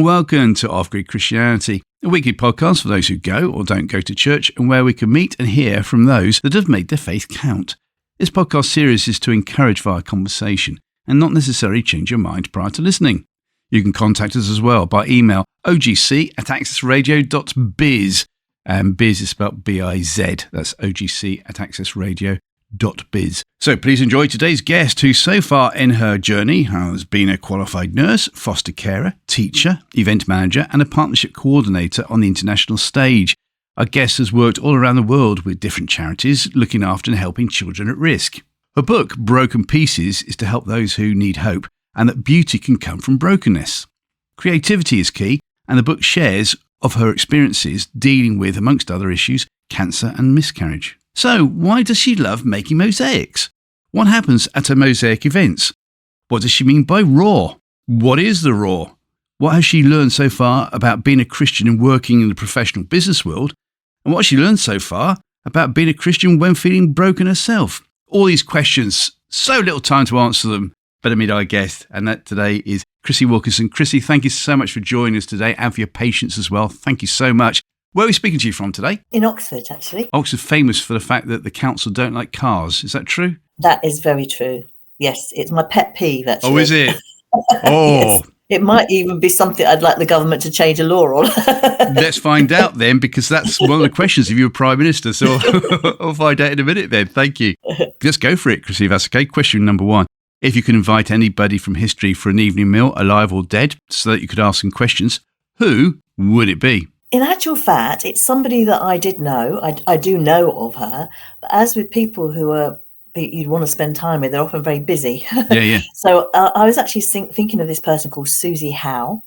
Welcome to Off-Grid Christianity, a weekly podcast for those who go or don't go to church and where we can meet and hear from those that have made their faith count. This podcast series is to encourage via conversation and not necessarily change your mind prior to listening. You can contact us as well by email ogc@accessradio.biz, and biz is spelled B-I-Z. That's ogc@accessradio.biz. So please enjoy today's guest, who so far in her journey has been a qualified nurse, foster carer, teacher, event manager and a partnership coordinator on the international stage. Our guest has worked all around the world with different charities, looking after and helping children at risk. Her book, Broken Pieces, is to help those who need hope and that beauty can come from brokenness. Creativity is key, and the book shares of her experiences dealing with, amongst other issues, cancer and miscarriage. So, why does she love making mosaics? What happens at her mosaic events? What does she mean by raw? What is the raw? What has she learned so far about being a Christian and working in the professional business world? And what has she learned so far about being a Christian when feeling broken herself? All these questions, so little time to answer them. Better meet our guest, and that today is Chrissie Wilkinson. Chrissie, thank you so much for joining us today and for your patience as well. Thank you so much. Where are we speaking to you from today? In Oxford, actually. Oxford, famous for the fact that the council don't like cars. Is that true? That is very true. Yes, it's my pet peeve, actually. Oh, is it? Oh. Yes. It might even be something I'd like the government to change a law on. Let's find out then, because that's one of the questions if you were Prime Minister. So I'll find out in a minute then. Thank you. Let's go for it, Chrissie, if that's okay. Question number one. If you could invite anybody from history for an evening meal, alive or dead, so that you could ask them questions, who would it be? In actual fact, it's somebody that I did know. I do know of her. But as with people who you'd want to spend time with, they're often very busy. Yeah. So I was actually thinking of this person called Susie Howe.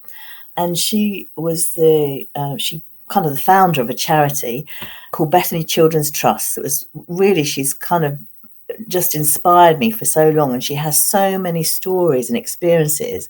And she was she kind of the founder of a charity called Bethany Children's Trust. She's kind of just inspired me for so long, and she has so many stories and experiences.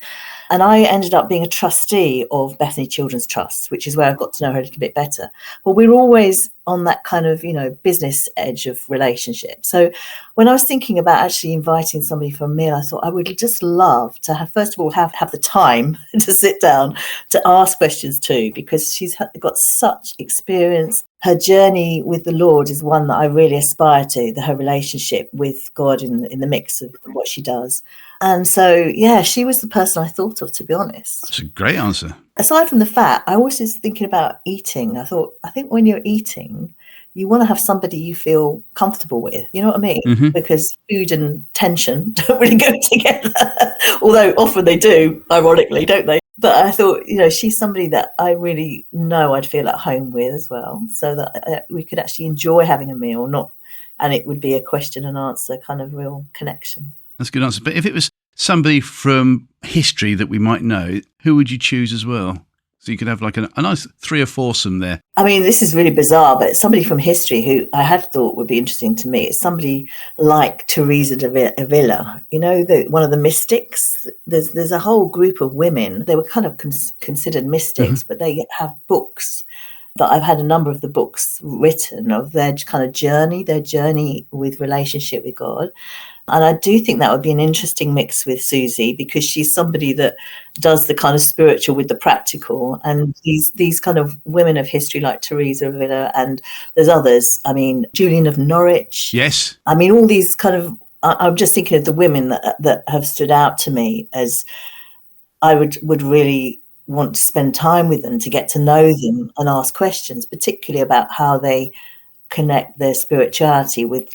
And I ended up being a trustee of Bethany Children's Trust, which is where I got to know her a little bit better. But we're always on that kind of, business edge of relationship. So when I was thinking about actually inviting somebody for a meal, I thought I would just love to have, first of all, have the time to sit down to ask questions too, because she's got such experience. Her journey with the Lord is one that I really aspire to, her relationship with God in the mix of what she does. And so, yeah, she was the person I thought of, to be honest. That's a great answer. Aside from the fat, I was just thinking about eating. I think when you're eating, you want to have somebody you feel comfortable with. You know what I mean? Mm-hmm. Because food and tension don't really go together. Although often they do, ironically, don't they? But I thought, she's somebody that I really know I'd feel at home with as well, so that we could actually enjoy having a meal, and it would be a question and answer kind of real connection. That's a good answer. But if it was somebody from history that we might know, who would you choose as well? So you could have like a nice 3 or 4-some there. I mean, this is really bizarre, but somebody from history who I had thought would be interesting to me is somebody like Teresa de Avila, one of the mystics. There's a whole group of women. They were kind of considered mystics, mm-hmm. but they have books that I've had a number of the books written of their kind of journey with relationship with God. And I do think that would be an interesting mix with Susie, because she's somebody that does the kind of spiritual with the practical. And these kind of women of history like Teresa of Avila, and there's others. I mean, Julian of Norwich. Yes. I mean, all these kind of, I'm just thinking of the women that have stood out to me as I would really want to spend time with them, to get to know them and ask questions, particularly about how they connect their spirituality with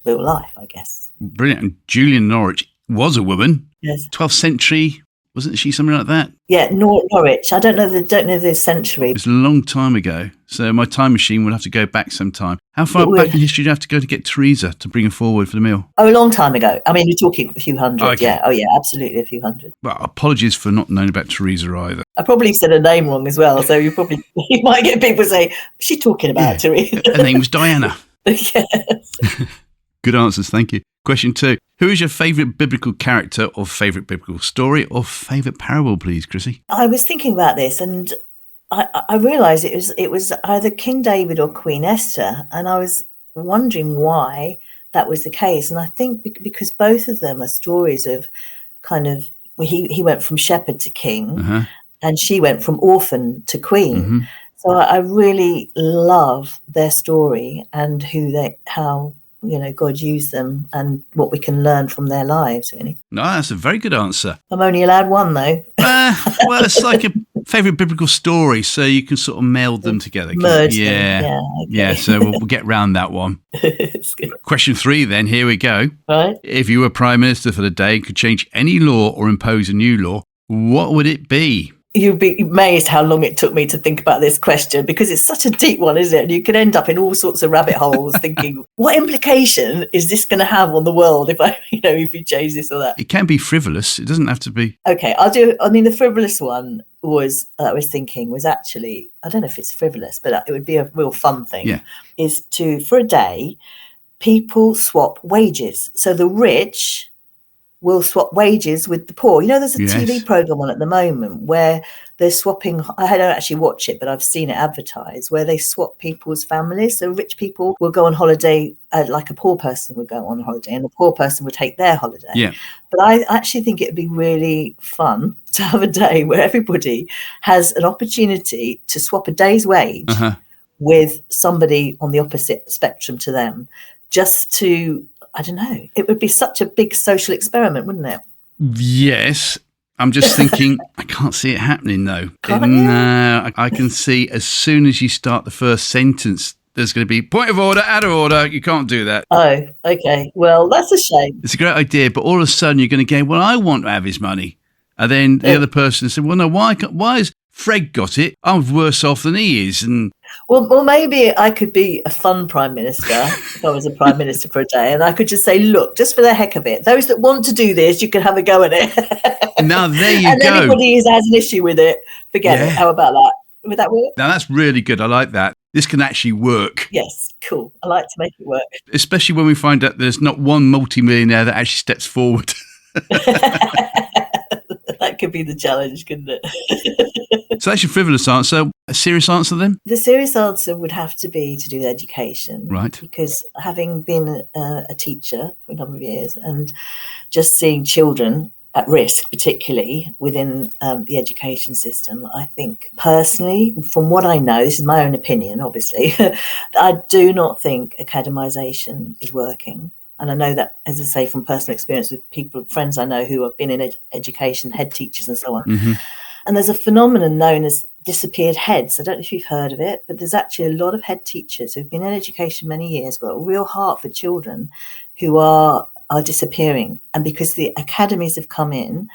real life, I guess. Brilliant. And Julian Norwich was a woman. Yes. 12th century, wasn't she? Something like that. Yeah, Norwich. I don't know the century. It was a long time ago. So my time machine will have to go back sometime. How far back in history do you have to go to get Teresa to bring her forward for the meal? Oh, a long time ago. I mean, you're talking a few hundred. Okay. Yeah. Oh, yeah, absolutely, a few hundred. Well, apologies for not knowing about Teresa either. I probably said her name wrong as well. So you might get people say, she's talking about Teresa. Her name was Diana. Yes. Good answers. Thank you. Question 2. Who is your favourite biblical character or favourite biblical story or favourite parable, please, Chrissie? I was thinking about this, and I realised it was either King David or Queen Esther, and I was wondering why that was the case. And I think because both of them are stories of kind of, he went from shepherd to king, and she went from orphan to queen. Mm-hmm. So I really love their story and how God used them and what we can learn from their lives, really. No, that's a very good answer. I'm only allowed one, though. Well, it's like a favourite biblical story, so you can sort of meld them together. Merge them. Yeah. Okay. Yeah, so we'll get round that one. It's good. Question 3 then, here we go. Right. If you were Prime Minister for the day and could change any law or impose a new law, what would it be? You'd be amazed how long it took me to think about this question, because it's such a deep one, isn't it? And you can end up in all sorts of rabbit holes thinking, what implication is this going to have on the world if you change this or that? It can be frivolous. It doesn't have to be. Okay, the frivolous one was actually, I don't know if it's frivolous, but it would be a real fun thing. Yeah. Is for a day, people swap wages. So the rich will swap wages with the poor. There's a TV program on at the moment where they're swapping. I don't actually watch it, but I've seen it advertised, where they swap people's families. So rich people will go on holiday like a poor person would go on holiday, and the poor person would take their holiday. Yeah. But I actually think it would be really fun to have a day where everybody has an opportunity to swap a day's wage with somebody on the opposite spectrum to them, just to, I don't know, it would be such a big social experiment, wouldn't it? Yes. I'm just thinking, I can't see it happening, though. No, I can see as soon as you start the first sentence, there's going to be point of order, out of order. You can't do that. Oh, okay. Well, that's a shame. It's a great idea, but all of a sudden you're going to go, well, I want to have his money. And then the other person said, well, no, why has Fred got it? I'm worse off than he is. And Well, maybe I could be a fun prime minister if I was a prime minister for a day, and I could just say, look, just for the heck of it, those that want to do this, you can have a go at it. Now, there you and go. And anybody who has an issue with it, forget it. How about that? Would that work? Now, that's really good. I like that. This can actually work. Yes, cool. I like to make it work. Especially when we find out there's not one multimillionaire that actually steps forward. That could be the challenge, couldn't it? So that's your frivolous answer. A serious answer then? The serious answer would have to be to do with education. Right. Because having been a teacher for a number of years and just seeing children at risk, particularly within the education system, I think personally, from what I know, this is my own opinion, obviously, I do not think academisation is working. And I know that, as I say, from personal experience with friends I know who have been in education, head teachers and so on. Mm-hmm. And there's a phenomenon known as disappeared heads. I don't know if you've heard of it, but there's actually a lot of head teachers who've been in education many years, got a real heart for children who are disappearing. And because the academies have come in,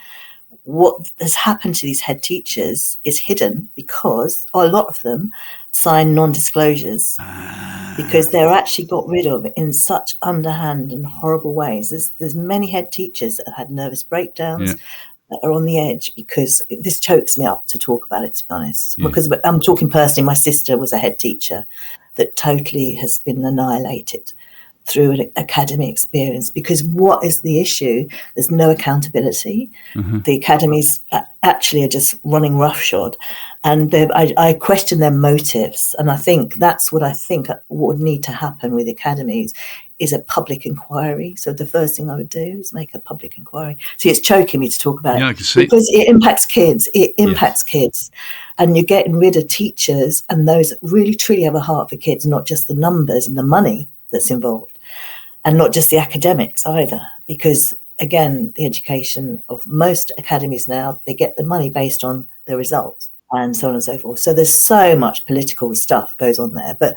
what has happened to these head teachers is hidden because a lot of them sign non-disclosures because they're actually got rid of in such underhand and horrible ways. There's many head teachers that have had nervous breakdowns, that are on the edge, because this chokes me up to talk about it, to be honest. Because I'm talking personally, my sister was a head teacher that totally has been annihilated through an academy experience, because what is the issue? There's no accountability. The academies actually are just running roughshod, and I question their motives. And I think that's what would need to happen with academies is a public inquiry. So the first thing I would do is make a public inquiry. See, it's choking me to talk about it, I can see. Because it impacts kids. It impacts kids. And you're getting rid of teachers and those that really truly have a heart for kids, not just the numbers and the money that's involved, and not just the academics either, because again, the education of most academies now, they get the money based on their results and so on and so forth. So there's so much political stuff goes on there. But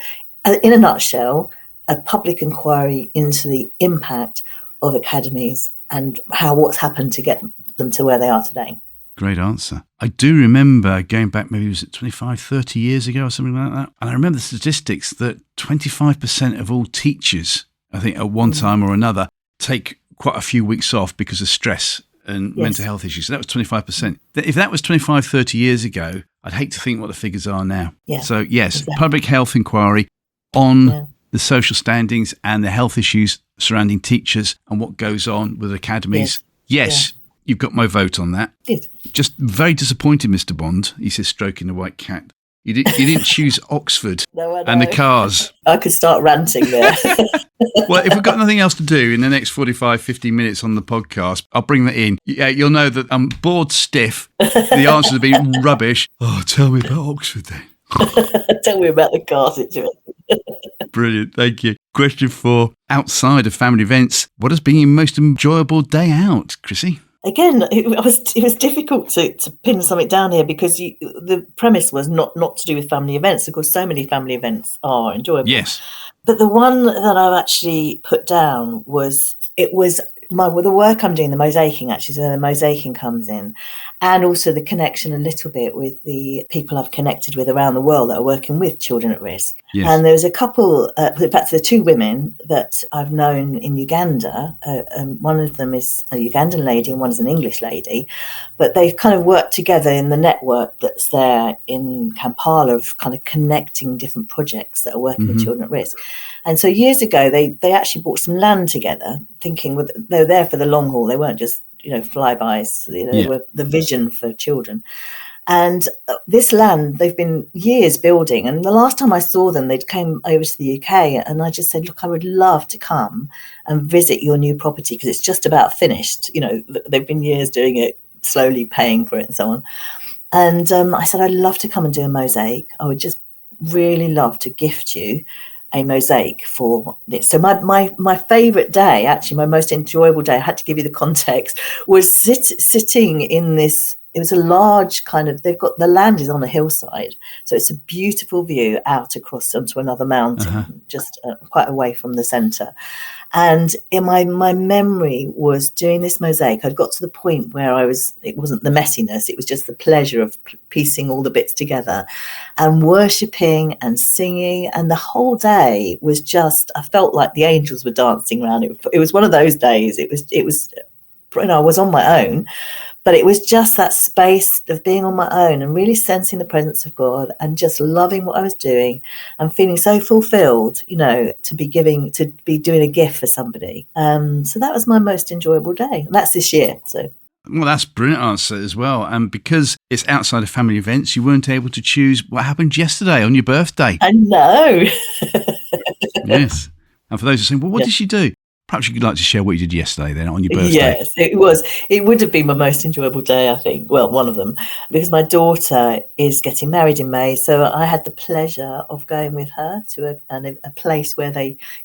in a nutshell, a public inquiry into the impact of academies and what's happened to get them to where they are today. Great answer. I do remember going back, maybe was it 25, 30 years ago or something like that? And I remember the statistics that 25% of all teachers, I think at one time or another, take quite a few weeks off because of stress and mental health issues. So that was 25%. If that was 25, 30 years ago, I'd hate to think what the figures are now. Yeah, so yes, exactly. Public health inquiry on the social standings and the health issues surrounding teachers and what goes on with academies. Yes. You've got my vote on that. Good. Just very disappointed, Mr. Bond, he says, stroking the white cat. You didn't choose Oxford No, I and the know. cars. I could start ranting there. Well, if we've got nothing else to do in the next 45, 50 minutes on the podcast, I'll bring that in. Yeah, you'll know that I'm bored stiff. The answers have been rubbish. Oh, tell me about Oxford then. Tell me about the car situation. Brilliant. Thank you. Question 4. Outside of family events, what has been your most enjoyable day out, Chrissie? Again, it was difficult to pin something down here because the premise was not to do with family events. Of course, so many family events are enjoyable. Yes. But the one that I've actually put down was the work I'm doing, the mosaicing actually, so the mosaicing comes in, and also the connection a little bit with the people I've connected with around the world that are working with children at risk. Yes. And there's a couple, in fact, there are 2 women that I've known in Uganda, and one of them is a Ugandan lady and one is an English lady, but they've kind of worked together in the network that's there in Kampala of kind of connecting different projects that are working with children at risk. And so years ago, they actually bought some land together, thinking they were there for the long haul. They weren't just, flybys. They were the vision for children. And this land, they've been years building. And the last time I saw them, they came over to the UK. And I just said, look, I would love to come and visit your new property because it's just about finished. They've been years doing it, slowly paying for it and so on. And I said, I'd love to come and do a mosaic. I would just really love to gift you a mosaic for this. So my favourite day, actually my most enjoyable day, I had to give you the context, was sitting in this. It was a large they've got, the land is on a hillside, so it's a beautiful view out across onto another mountain, just quite away from the centre. And in my memory was doing this mosaic. I'd got to the point where it wasn't the messiness, it was just the pleasure of piecing all the bits together and worshipping and singing. And the whole day was just, I felt like the angels were dancing around. It was one of those days. It was I was on my own, but it was just that space of being on my own and really sensing the presence of God and just loving what I was doing and feeling so fulfilled, to be doing a gift for somebody. So that was my most enjoyable day. And that's this year. So. Well, that's a brilliant answer as well. And because it's outside of family events, you weren't able to choose what happened yesterday on your birthday. I know. Yes. And for those who are saying, well, what did she do? Perhaps you could like to share what you did yesterday then on your birthday. Yes, it was. It would have been my most enjoyable day, I think. Well, one of them, because my daughter is getting married in May. So I had the pleasure of going with her to a place where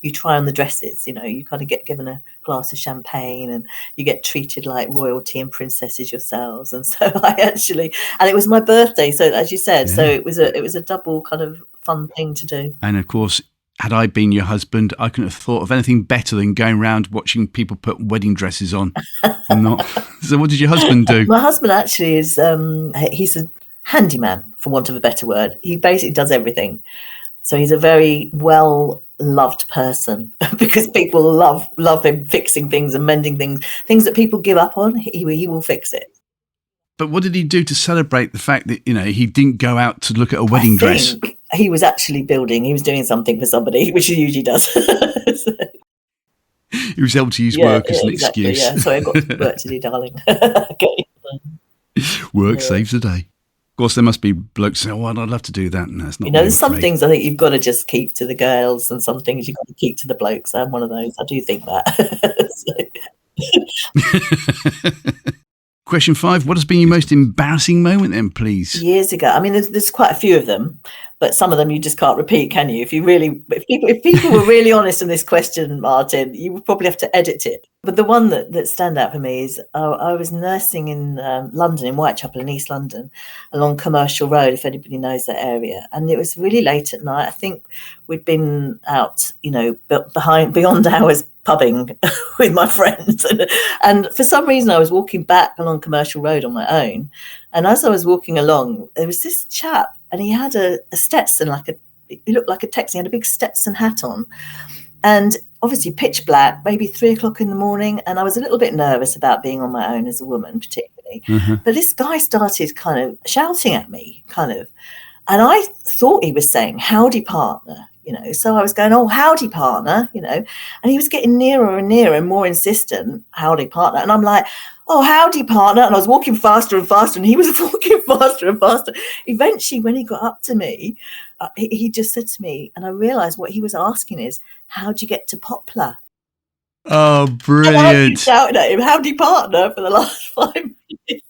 you try on the dresses. You kind of get given a glass of champagne and you get treated like royalty and princesses yourselves. And so and it was my birthday. So as you said, so it was a double kind of fun thing to do. And of course, had I been your husband, I couldn't have thought of anything better than going around watching people put wedding dresses on. So what did your husband do? My husband actually is, he's a handyman, for want of a better word. He basically does everything. So he's a very well-loved person because people love him fixing things and mending things that people give up on, he will fix it. But what did he do to celebrate the fact that, he didn't go out to look at a wedding dress? He was actually he was doing something for somebody, which he usually does. So, he was able to use work as an excuse. Yeah, so I've got work to do, darling. Okay. Work saves the day. Of course, there must be blokes saying, oh, I'd love to do that. No, it's not. There's some things I think you've got to just keep to the girls and some things you've got to keep to the blokes. I'm one of those. I do think that. Question 5, what has been your most embarrassing moment then, please? Years ago. I mean, there's quite a few of them, but some of them you just can't repeat, can you? If people were really honest on this question, Martin, you would probably have to edit it. But the one that stand out for me is I was nursing in London, in Whitechapel in East London, along Commercial Road, if anybody knows that area. And it was really late at night. I think we'd been out, beyond hours pubbing with my friends. And for some reason, I was walking back along Commercial Road on my own. And as I was walking along, there was this chap and he had a Stetson, he looked like a Texan. He had a big Stetson hat on. And obviously pitch black, maybe 3:00 in the morning. And I was a little bit nervous about being on my own as a woman, particularly. But this guy started kind of shouting at me, And I thought he was saying, howdy, partner. So I was going, oh, howdy, partner, and he was getting nearer and nearer and more insistent, howdy, partner. And I'm like, oh, howdy, partner. And I was walking faster and faster, and he was walking faster and faster. Eventually, when he got up to me, he just said to me, and I realized what he was asking is, how'd you get to Poplar? Oh, brilliant. And I've been shouting at him, howdy, partner, for the last 5 minutes.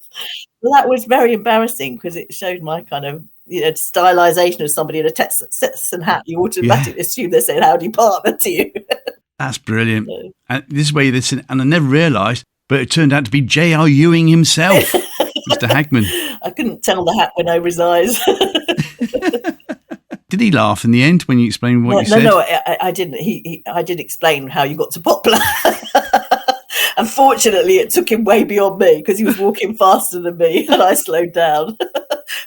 Well, that was very embarrassing because it showed my kind of stylization of somebody in a Texan hat. You automatically assume they're saying howdy, partner to you. That's brilliant. And this is where you listen, and I never realised, but it turned out to be J.R. Ewing himself, Mr. Hagman. I couldn't tell the hat went over his eyes. Did he laugh in the end when you explained what you said? No, I didn't. I did explain how you got to Poplar. Unfortunately, it took him way beyond me because he was walking faster than me and I slowed down.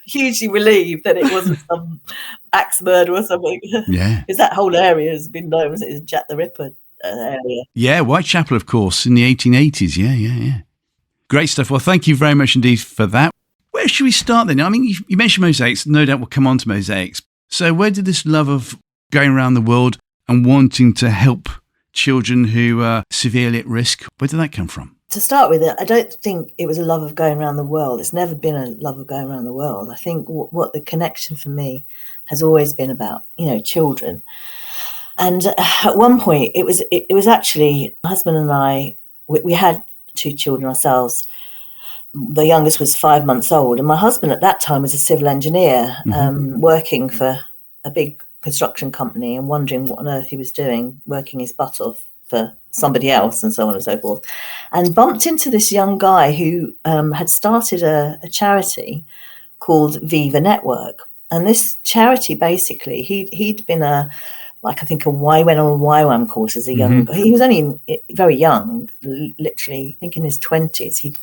Hugely relieved that it wasn't some axe murder or something. Yeah. Because that whole area has been known as Jack the Ripper area. Yeah, Whitechapel, of course, in the 1880s. Yeah. Great stuff. Well, thank you very much indeed for that. Where should we start then? I mean, you mentioned mosaics. No doubt we'll come on to mosaics. So where did this love of going around the world and wanting to help children who are severely at risk, where did that come from? To start with, I don't think it was a love of going around the world. It's never been a love of going around the world. I think what the connection for me has always been about, children. And at one point, it was actually my husband and I, we had 2 children ourselves. The youngest was 5 months old. And my husband at that time was a civil engineer, working for a big construction company and wondering what on earth he was doing, working his butt off for somebody else and so on and so forth, and bumped into this young guy who had started a charity called Viva Network. And this charity, basically, he'd been I went on a YWAM course as a young, he was only very young, literally, I think in his 20s, he'd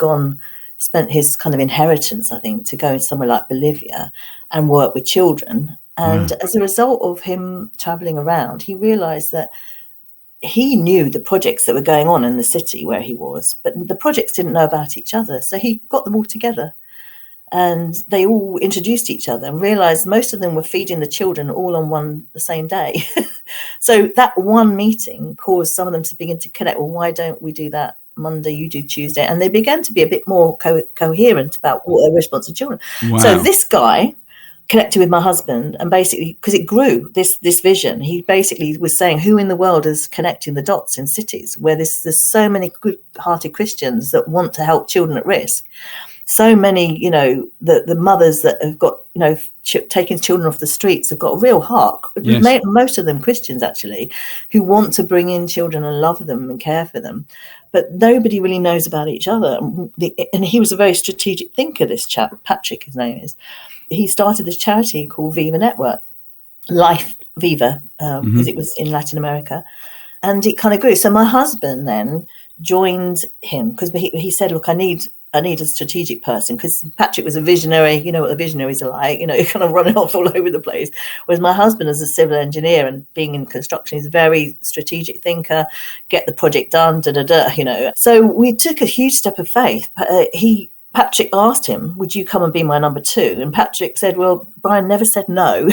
spent his kind of inheritance, I think, to go somewhere like Bolivia and work with children. And as a result of him traveling around, he realized that he knew the projects that were going on in the city where he was, but the projects didn't know about each other. So he got them all together and they all introduced each other and realized most of them were feeding the children all on the same day. So that one meeting caused some of them to begin to connect. Well, why don't we do that Monday, you do Tuesday? And they began to be a bit more coherent about what their response to children. Wow. So this guy connected with my husband, and basically, because it grew, this vision, he basically was saying, who in the world is connecting the dots in cities where there's so many good-hearted Christians that want to help children at risk? So many, the mothers that have got, taking children off the streets have got a real heart. Yes. Most of them Christians, actually, who want to bring in children and love them and care for them. But nobody really knows about each other. And he was a very strategic thinker, this chap, Patrick, his name is. He started this charity called Viva Network, Life Viva, because it was in Latin America. And it kind of grew. So my husband then joined him because he said, look, I need a strategic person, because Patrick was a visionary. You know what the visionaries are like, kind of running off all over the place. Whereas my husband, as a civil engineer and being in construction, is a very strategic thinker, get the project done, So we took a huge step of faith. Patrick asked him, would you come and be my number 2? And Patrick said, well, Brian never said no.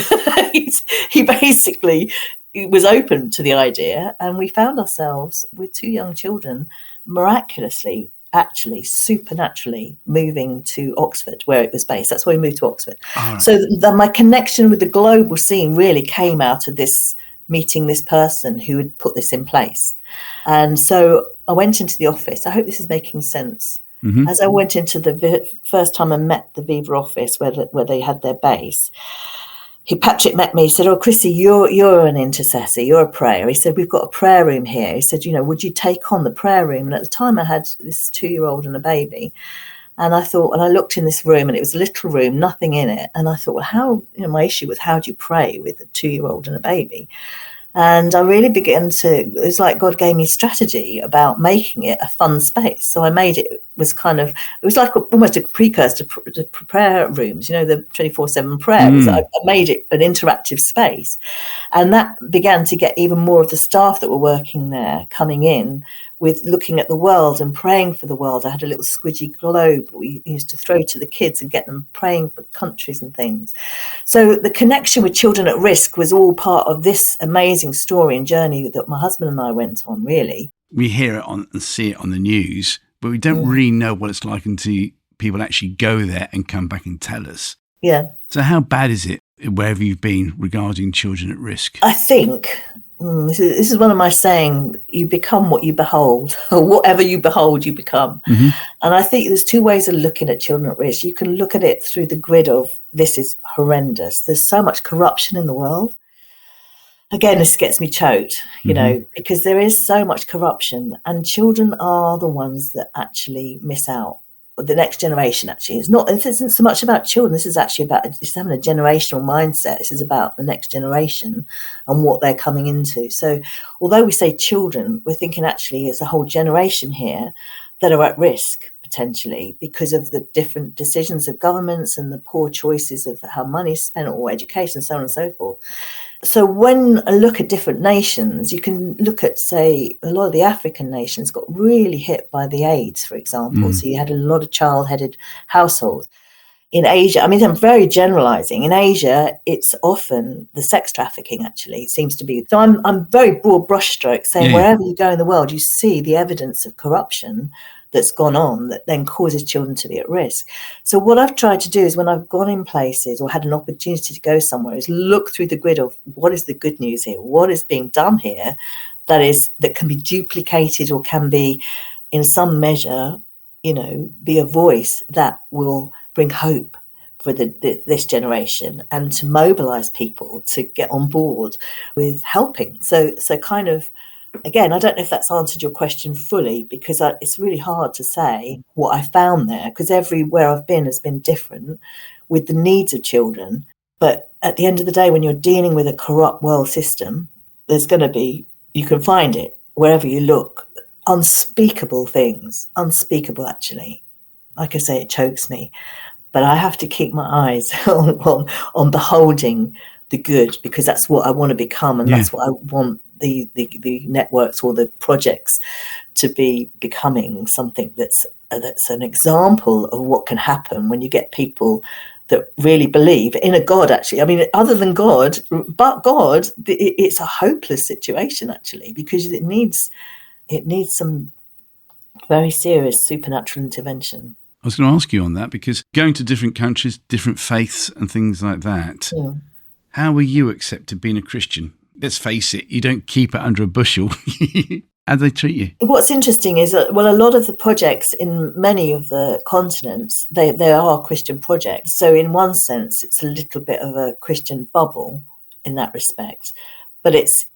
He basically was open to the idea. And we found ourselves with 2 young children, miraculously, actually, supernaturally moving to Oxford, where it was based. That's why we moved to Oxford. Right. So my connection with the global scene really came out of this meeting this person who had put this in place. And so I went into the office. I hope this is making sense. Mm-hmm. As I went into the first time I met the Viva office where they had their base, Patrick met me. He said, oh, Chrissie, you're an intercessor. You're a prayer. He said, we've got a prayer room here. He said, would you take on the prayer room? And at the time I had this 2-year-old and a baby. And I thought, and I looked in this room and it was a little room, nothing in it. And I thought, well, how, my issue was, how do you pray with a 2-year-old and a baby? And I really began it was like God gave me strategy about making it a fun space. So I made it was like almost a precursor to prayer rooms, the 24/7 prayer. I made it an interactive space. And that began to get even more of the staff that were working there coming in with looking at the world and praying for the world. I had a little squidgy globe we used to throw to the kids and get them praying for countries and things. So the connection with children at risk was all part of this amazing story and journey that my husband and I went on, really. We hear it on and see it on the news, but we don't really know what it's like until people actually go there and come back and tell us. Yeah. So how bad is it wherever you've been regarding children at risk? I think this is one of my saying, you become what you behold, or whatever you behold, you become. Mm-hmm. And I think there's two ways of looking at children at risk. You can look at it through the grid of this is horrendous. There's so much corruption in the world. Again, this gets me choked, you know, because there is so much corruption, and children are the ones that actually miss out. The next generation actually this isn't so much about children. This is actually about just having a generational mindset. This is about the next generation and what they're coming into. So although we say children, we're thinking actually there's a whole generation here that are at risk potentially because of the different decisions of governments and the poor choices of how money is spent or education, so on and so forth. So when I look at different nations, you can look at, say, a lot of the African nations got really hit by the AIDS, for example. So you had a lot of child-headed households. In Asia, I mean, I'm very generalizing. In Asia, it's often the sex trafficking actually seems to be. So I'm very broad brushstroke saying wherever you go in the world, you see the evidence of corruption that's gone on that then causes children to be at risk. So what I've tried to do is when I've gone in places or had an opportunity to go somewhere is look through the grid of what is the good news here, what is being done here that can be duplicated or can be in some measure, you know, be a voice that will bring hope for this generation and to mobilize people to get on board with helping. So kind of, again, I don't know if that's answered your question fully because it's really hard to say what I found there because everywhere I've been has been different with the needs of children. But at the end of the day, when you're dealing with a corrupt world system, there's going to be, you can find it wherever you look, unspeakable things, unspeakable actually. Like I say, it chokes me. But I have to keep my eyes on beholding the good because that's what I want to become and that's what I want the networks or the projects to be becoming something that's an example of what can happen when you get people that really believe in a God, actually. I mean, other than God, but God, it's a hopeless situation, actually, because it needs some very serious supernatural intervention. I was going to ask you on that because going to different countries, different faiths and things like that, how were you accepted being a Christian? Let's face it, you don't keep it under a bushel. How do they treat you? What's interesting is that, well, a lot of the projects in many of the continents, they are Christian projects. So in one sense, it's a little bit of a Christian bubble in that respect. But it's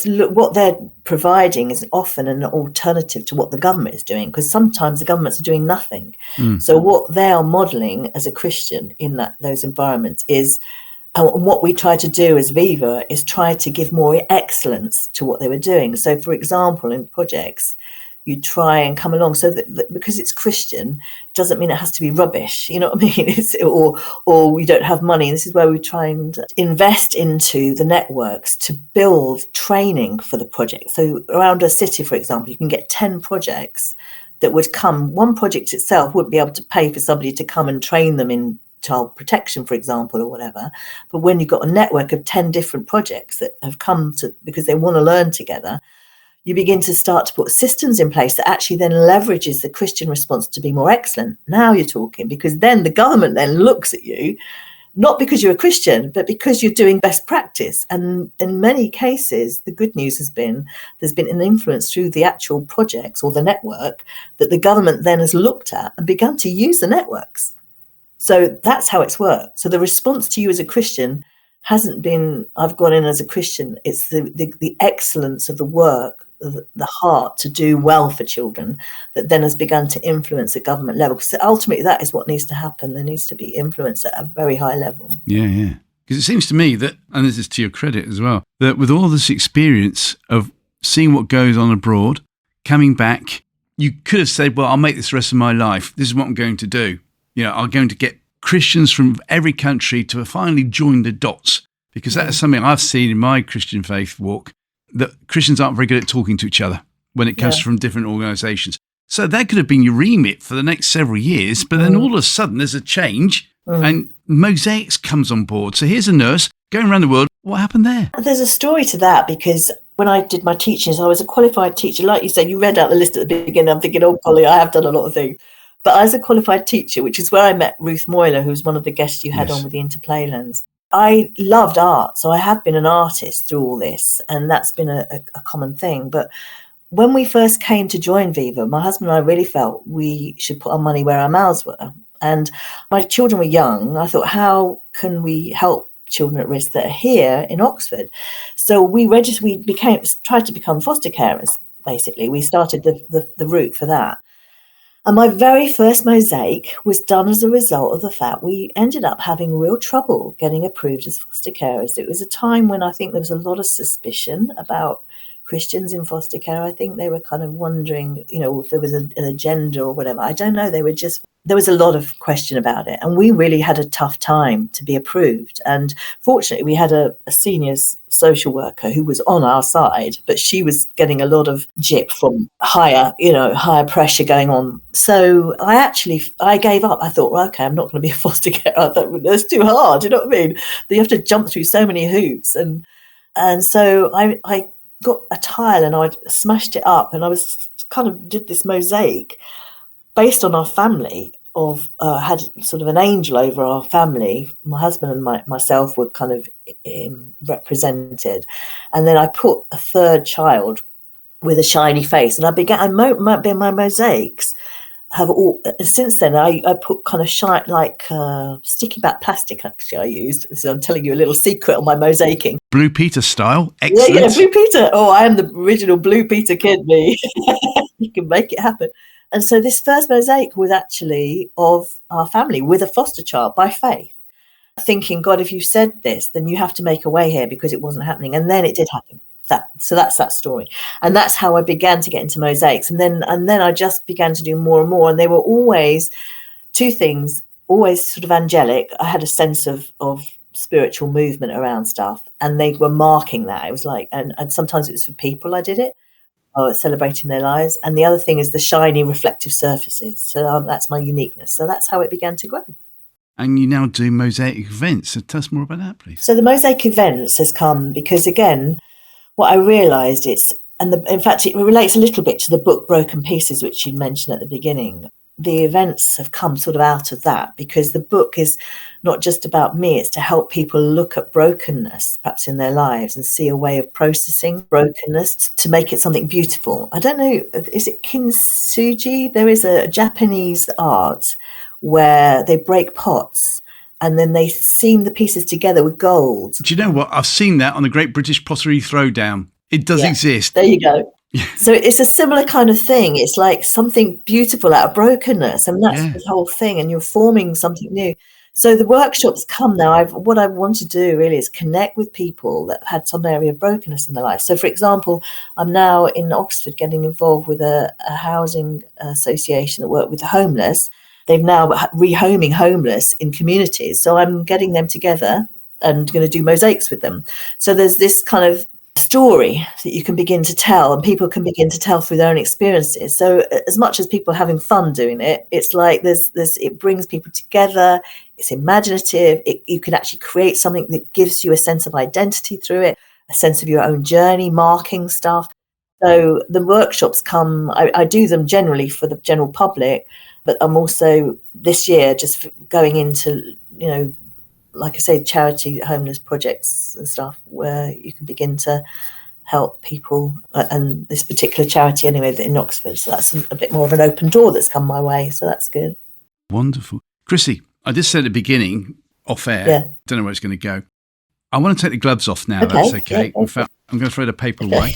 what they're providing is often an alternative to what the government is doing, because sometimes the governments are doing nothing. So what they are modelling as a Christian in those environments is, and what we try to do as Viva is try to give more excellence to what they were doing. So, for example, in projects, you try and come along so that because it's Christian, doesn't mean it has to be rubbish. You know what I mean? Or we don't have money. This is where we try and invest into the networks to build training for the project. So around a city, for example, you can get 10 projects that would come. One project itself wouldn't be able to pay for somebody to come and train them in child protection, for example, or whatever. But when you've got a network of 10 different projects that have come to because they want to learn together, you begin to start to put systems in place that actually then leverages the Christian response to be more excellent. Now you're talking, because then the government then looks at you, not because you're a Christian, but because you're doing best practice. And in many cases, the good news has been there's been an influence through the actual projects or the network that the government then has looked at and begun to use the networks. So that's how it's worked. So the response to you as a Christian hasn't been, I've gone in as a Christian. It's the excellence of the work, the heart to do well for children that then has begun to influence at government level. Because ultimately that is what needs to happen. There needs to be influence at a very high level. Yeah. Because it seems to me that, and this is to your credit as well, that with all this experience of seeing what goes on abroad, coming back, you could have said, well, I'll make this the rest of my life. This is what I'm going to do. You know, I'm going to get Christians from every country to finally join the dots, because that is something I've seen in my Christian faith walk, that Christians aren't very good at talking to each other. when it comes from different organisations. So that could have been your remit for the next several years, but then all of a sudden there's a change and Mosaics comes on board. So here's a nurse going around the world. What happened there? There's a story to that, because when I did my teachings, I was a qualified teacher. Like you said, you read out the list at the beginning. I'm thinking, oh, golly, I have done a lot of things. But as a qualified teacher, which is where I met Ruth Moyler, who was one of the guests you had on with the Interplay Lens, I loved art. So I have been an artist through all this, and that's been a common thing. But when we first came to join Viva, my husband and I really felt we should put our money where our mouths were. And my children were young. I thought, how can we help children at risk that are here in Oxford? So we tried to become foster carers, basically. We started the route for that. And my very first mosaic was done as a result of the fact we ended up having real trouble getting approved as foster carers. It was a time when I think there was a lot of suspicion about Christians in foster care. I think they were kind of wondering, if there was an agenda or whatever. I don't know. There was a lot of question about it. And we really had a tough time to be approved. And fortunately, we had a senior social worker who was on our side, but she was getting a lot of jip from higher pressure going on. So I gave up. I thought, well, okay, I'm not going to be a foster carer. I thought, that's too hard. You know what I mean? You have to jump through so many hoops. And so I got a tile and I smashed it up, and I was did this mosaic based on our family had sort of an angel over our family. My husband and myself were kind of represented, and then I put a third child with a shiny face, and my mosaics have all since then. I put kind of shine like sticky back plastic. Actually, I used. So I'm telling you a little secret on my mosaicing. Blue Peter style, excellent. Yeah, Blue Peter. Oh, I am the original Blue Peter kid. Me, you can make it happen. And so this first mosaic was actually of our family with a foster child by faith, thinking, God, if you said this, then you have to make a way here, because it wasn't happening. And then it did happen. So that's that story. And that's how I began to get into mosaics. And then I just began to do more and more. And they were always two things, always sort of angelic. I had a sense of spiritual movement around stuff, and they were marking that. It was like, and sometimes it was for people I did it, celebrating their lives. And the other thing is the shiny reflective surfaces. So that's my uniqueness. So that's how it began to grow. And you now do mosaic events. So tell us more about that, please. So the mosaic events has come because, again, what I realised in fact, it relates a little bit to the book Broken Pieces, which you mentioned at the beginning. The events have come sort of out of that, because the book is not just about me. It's to help people look at brokenness, perhaps in their lives, and see a way of processing brokenness to make it something beautiful. I don't know, is it kintsugi? There is a Japanese art where they break pots and then they seam the pieces together with gold. Do you know what? I've seen that on the Great British Pottery Throwdown. It does exist. There you go. So it's a similar kind of thing. It's like something beautiful out of brokenness, and that's the whole thing, and you're forming something new. So the workshops come now. What I want to do really is connect with people that had some area of brokenness in their life. So, for example, I'm now in Oxford getting involved with a housing association that work with the homeless. They've now rehoming homeless in communities. So I'm getting them together and going to do mosaics with them. So there's this kind of story that you can begin to tell, and people can begin to tell through their own experiences. So as much as people are having fun doing it, it's like it brings people together. It's imaginative. You can actually create something that gives you a sense of identity through it, a sense of your own journey, marking stuff. So the workshops come, I do them generally for the general public, but I'm also this year just going into, like I say, charity homeless projects and stuff where you can begin to help people, and this particular charity anyway in Oxford. So that's a bit more of an open door that's come my way. So that's good. Wonderful. Chrissie, I just said at the beginning, off air, don't know where it's going to go. I want to take the gloves off now. That's okay. In fact, I'm going to throw the paper away.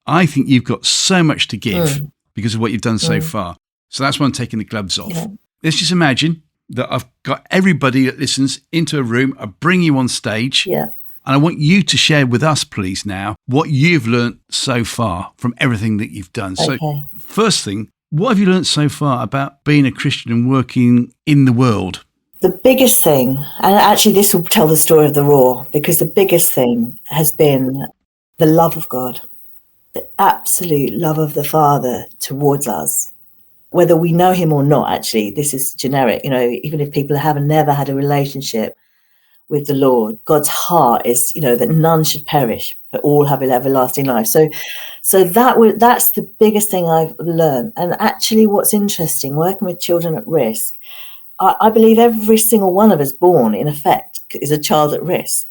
I think you've got so much to give because of what you've done so far. So that's why I'm taking the gloves off. Yeah. Let's just imagine that I've got everybody that listens into a room. I bring you on stage. Yeah. And I want you to share with us, please, now, what you've learned so far from everything that you've done. Okay. So first thing, what have you learned so far about being a Christian and working in the world? The biggest thing, and actually this will tell the story of the Raw, because the biggest thing has been the love of God. the absolute love of the Father towards us, whether we know him or not. Actually, this is generic, even if people have never had a relationship with the Lord, God's heart is, that none should perish, but all have everlasting life. So that's the biggest thing I've learned. And actually, what's interesting, working with children at risk, I believe every single one of us born, in effect, is a child at risk,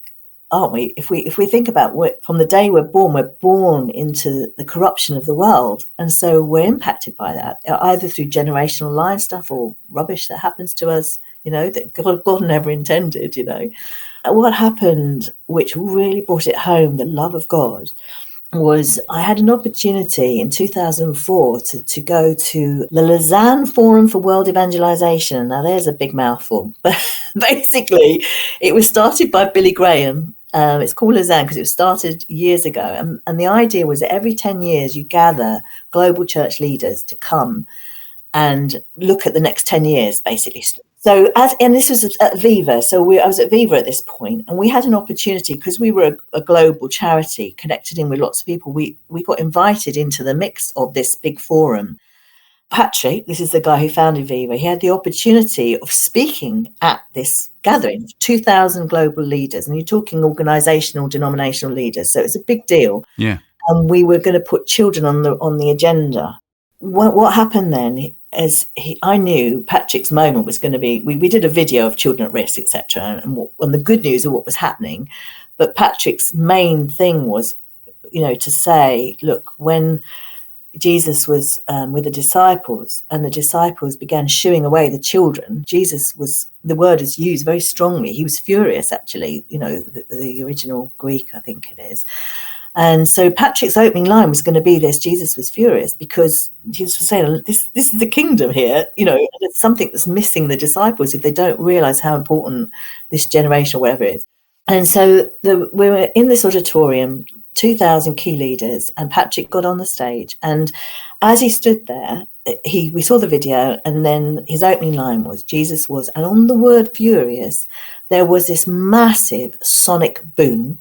aren't we? If we think about from the day we're born into the corruption of the world, and so we're impacted by that, either through generational line stuff or rubbish that happens to us, that God never intended. What happened, which really brought it home, the love of God, was I had an opportunity in 2004 to go to the Lausanne Forum for World Evangelization. Now, there's a big mouthful, but basically it was started by Billy Graham. It's called Lausanne because it was started years ago. And the idea was that every 10 years you gather global church leaders to come and look at the next 10 years, basically. So and this was at Viva. So I was at Viva at this point, and we had an opportunity because we were a global charity connected in with lots of people. We got invited into the mix of this big forum. Patrick, this is the guy who founded Viva, he had the opportunity of speaking at this gathering of 2,000 global leaders, and you're talking organizational, denominational leaders. So it's a big deal. Yeah. And we were going to put children on the agenda. What happened then is I knew Patrick's moment was going to be, we did a video of children at risk, etc., and the good news of what was happening. But Patrick's main thing was, to say, look, when Jesus was with the disciples and the disciples began shooing away the children, Jesus was, the word is used very strongly. He was furious, actually, the original Greek, I think it is. And so Patrick's opening line was going to be this: Jesus was furious because Jesus was saying, this is the kingdom here, and it's something that's missing the disciples if they don't realize how important this generation or whatever it is. And so we were in this auditorium, 2,000 key leaders, and Patrick got on the stage. And as he stood there, we saw the video, and then his opening line was, Jesus was, and on the word furious, there was this massive sonic boom.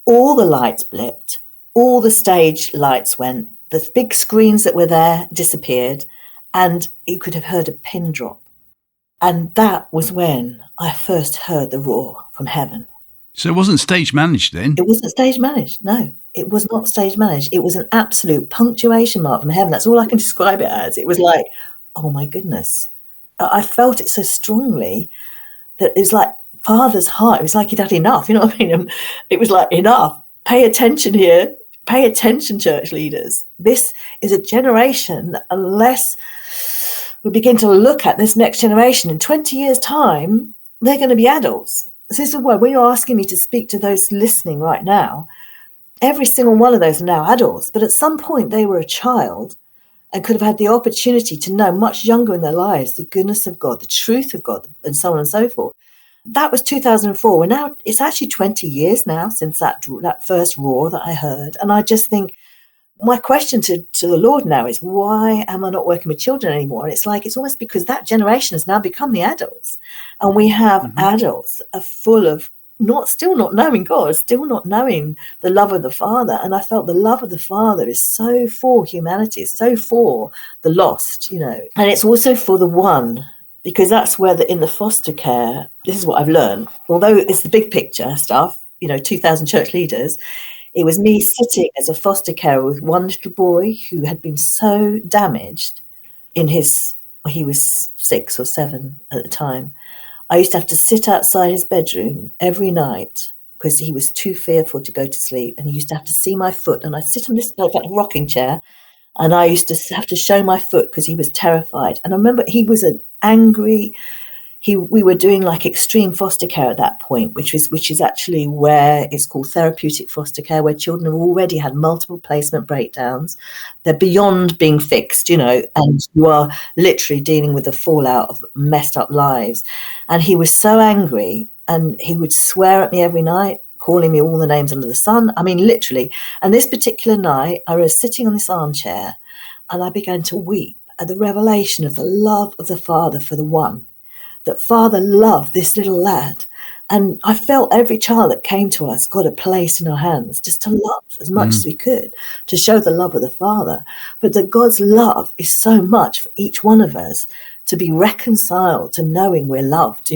All the lights blipped, all the stage lights went, the big screens that were there disappeared, and you could have heard a pin drop. And that was when I first heard the roar from heaven. So it wasn't stage managed then? It wasn't stage managed, no. It was not stage managed. It was an absolute punctuation mark from heaven. That's all I can describe it as. It was like, oh my goodness. I felt it so strongly that it's like Father's heart. It was like he'd had enough, you know what I mean? It was like, enough. Pay attention here. Pay attention, church leaders. This is a generation that unless we begin to look at this next generation in 20 years' time, they're going to be adults. So this is why when you're asking me to speak to those listening right now, every single one of those are now adults. But at some point they were a child and could have had the opportunity to know much younger in their lives the goodness of God, the truth of God, and so on and so forth. That was 2004. And now it's actually 20 years now since that first roar that I heard. And I just think my question to the Lord now is, why am I not working with children anymore? And it's almost because that generation has now become the adults. And we have adults are full of still not knowing God, still not knowing the love of the Father. And I felt the love of the Father is so for humanity, it's so for the lost, and it's also for the one. Because that's where in the foster care, this is what I've learned. Although it's the big picture stuff, 2,000 church leaders, it was me sitting as a foster carer with one little boy who had been so damaged he was 6 or 7 at the time. I used to have to sit outside his bedroom every night because he was too fearful to go to sleep. And he used to have to see my foot. And I'd sit on this rocking chair. And I used to have to show my foot because he was terrified. And I remember he was an angry. We were doing like extreme foster care at that point, which is actually where it's called therapeutic foster care, where children have already had multiple placement breakdowns. They're beyond being fixed, and you are literally dealing with the fallout of messed up lives. And he was so angry, and he would swear at me every night, calling me all the names under the sun. I mean, literally. And this particular night, I was sitting on this armchair and I began to weep at the revelation of the love of the Father for the one. That Father loved this little lad And I felt every child that came to us got a place in our hands just to love as much as we could, to show the love of the Father. But that God's love is so much for each one of us to be reconciled to knowing we're loved,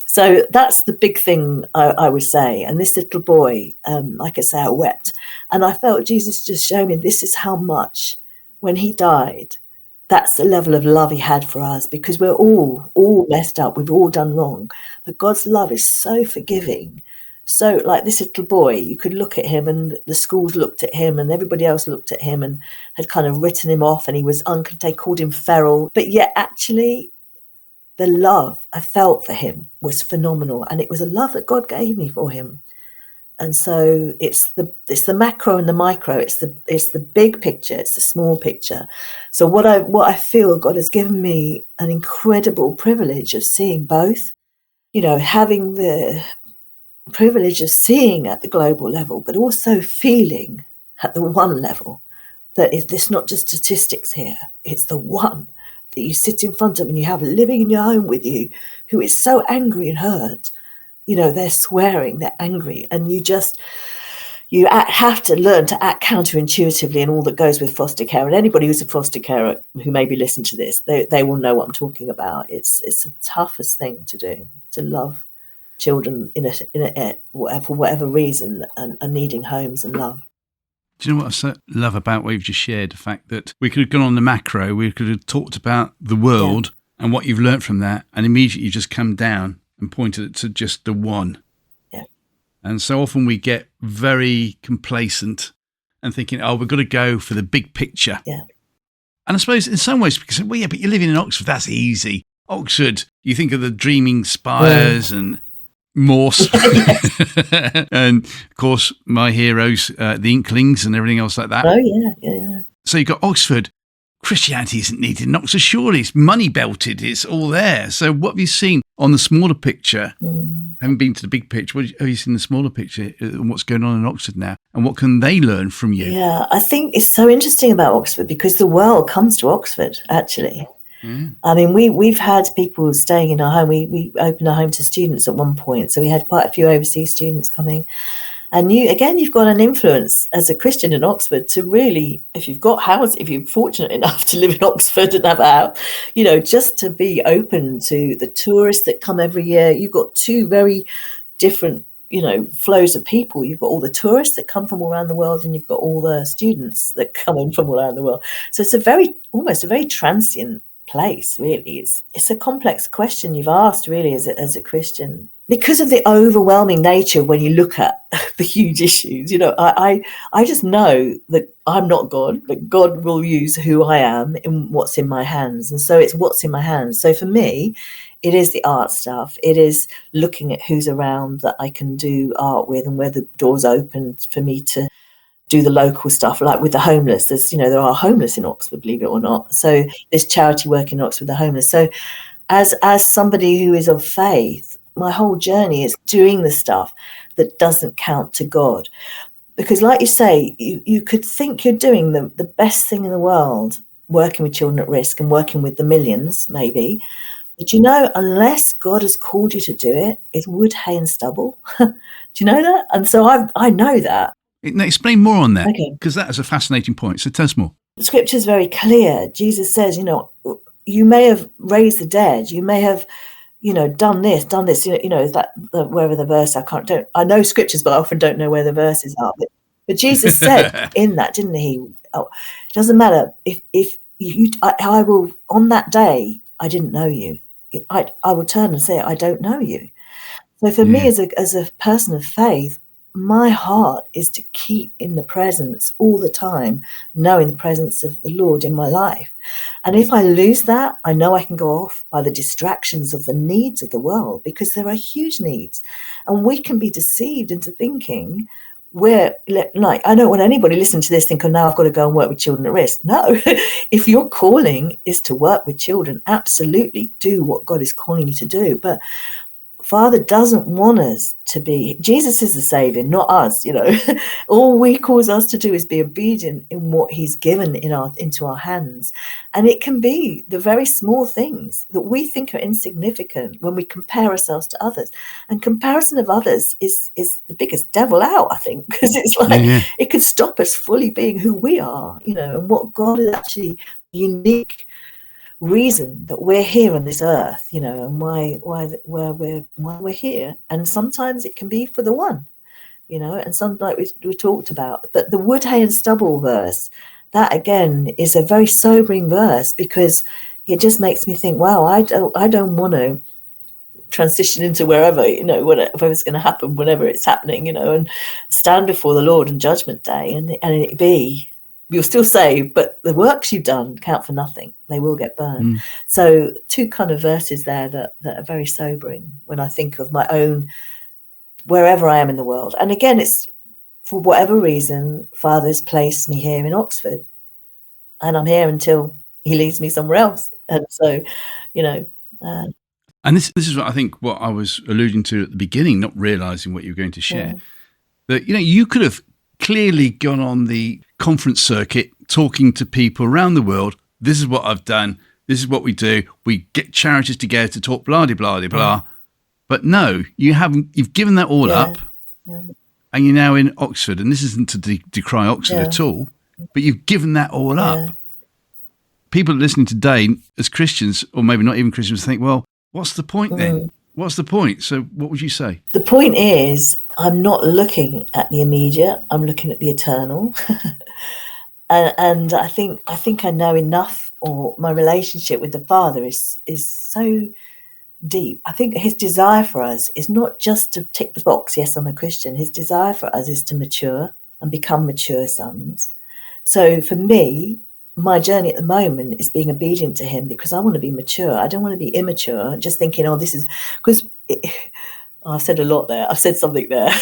So that's the big thing I would say. And this little boy, like I say, I wept. And I felt Jesus just showed me this is how much, when he died, that's the level of love he had for us, because we're all messed up. We've all done wrong. But God's love is so forgiving. So like this little boy, you could look at him and the schools looked at him and everybody else looked at him and had kind of written him off, and he was they called him feral. But yet actually the love I felt for him was phenomenal. And it was a love that God gave me for him. And so it's the macro and the micro. It's the big picture. It's the small picture. So what I feel God has given me an incredible privilege of seeing both, having the privilege of seeing at the global level, but also feeling at the one level that it's not just statistics here. It's the one that you sit in front of and you have living in your home with you, who is so angry and hurt. They're swearing, they're angry, and you have to learn to act counterintuitively and all that goes with foster care. And anybody who's a foster carer who maybe listen to this, they will know what I'm talking about. It's the toughest thing to do, to love children for whatever reason and needing homes and love. Do you know what I love about what you've just shared? The fact that we could have gone on the macro, we could have talked about the world and what you've learned from that, and immediately you just come down and pointed it to just the one. Yeah. And so often we get very complacent and thinking, we've got to go for the big picture. Yeah. And I suppose in some ways, because, but you're living in Oxford, that's easy. Oxford, you think of the dreaming spires and Morse. And, of course, my heroes, the Inklings and everything else like that. Oh, yeah. So you've got Oxford. Christianity isn't needed in Oxford, surely. It's money belted. It's all there. So what have you seen on the smaller picture? Haven't been to the big picture. What have you seen in the smaller picture and what's going on in Oxford now? And what can they learn from you? Yeah, I think it's so interesting about Oxford because the world comes to Oxford, actually. I mean, we've had people staying in our home. We opened our home to students at one point. So we had quite a few overseas students coming. And you've got an influence as a Christian in Oxford to really, if you're fortunate enough to live in Oxford and have a house, just to be open to the tourists that come every year. You've got two very different, flows of people. You've got all the tourists that come from all around the world, and you've got all the students that come in from all around the world. So it's almost a very transient place, really. It's a complex question you've asked, really, as a Christian. Because of the overwhelming nature when you look at the huge issues, I just know that I'm not God, but God will use who I am in what's in my hands. And so it's what's in my hands. So for me, it is the art stuff. It is looking at who's around that I can do art with and where the doors open for me to do the local stuff, like with the homeless. There's, there are homeless in Oxford, believe it or not. So there's charity work in Oxford, the homeless. So as somebody who is of faith, my whole journey is doing the stuff that doesn't count to God. Because like you say, you could think you're doing the best thing in the world, working with children at risk and working with the millions, maybe. But unless God has called you to do it, it's wood, hay and stubble. Do you know that? And so I know that. Now explain more on that, Okay. Because that is a fascinating point. So tell us more. The scripture is very clear. Jesus says, you may have raised the dead. You may have done this, is that wherever the verse, I know scriptures, but I often don't know where the verses are. But Jesus said in that, didn't he? Oh, it doesn't matter if I will, on that day, I didn't know you. I will turn and say, I don't know you. So for me as a person of faith, my heart is to keep in the presence all the time, knowing the presence of the Lord in my life. And if I lose that, I know I can go off by the distractions of the needs of the world, because there are huge needs. And we can be deceived into thinking I don't want anybody listening to this thinking, now I've got to go and work with children at risk. No, if your calling is to work with children, absolutely do what God is calling you to do. But Father doesn't want us to be, Jesus is the Savior, not us, All he calls us to do is be obedient in what he's given into our hands. And it can be the very small things that we think are insignificant when we compare ourselves to others. And comparison of others is the biggest devil out, I think, because it's like it could stop us fully being who we are, and what God is actually unique reason that we're here on this earth, and why we're here. And sometimes it can be for the one, and some, like we talked about, but the wood, hay and stubble verse, that again is a very sobering verse, because it just makes me think, wow, I don't want to transition into wherever, whatever's going to happen, whenever it's happening, and stand before the Lord on Judgment Day, and it be, you'll still saved, but the works you've done count for nothing. They will get burned. So two kind of verses there that are very sobering when I think of my own, wherever I am in the world. And again, it's for whatever reason, Father's placed me here in Oxford, and I'm here until he leads me somewhere else. And so, and this is what I think, what I was alluding to at the beginning, not realizing what you were going to share, that, you could have clearly gone on the conference circuit talking to people around the world. This is what I've done. This is what we do. We get charities together to talk blah, blah, blah, blah. But no, you haven't. You've given that all up, and you're now in Oxford. And this isn't to decry Oxford at all, but you've given that all up. People listening today as Christians, or maybe not even Christians, think, well, what's the point then? What's the point? So what would you say? The point is, I'm not looking at the immediate. I'm looking at the eternal. and I think I know enough, or my relationship with the Father is so deep. I think his desire for us is not just to tick the box, yes, I'm a Christian. His desire for us is to mature and become mature sons. So for me, my journey at the moment is being obedient to him, because I want to be mature. I don't want to be immature, just thinking, this is, because I've said a lot there. I've said something there.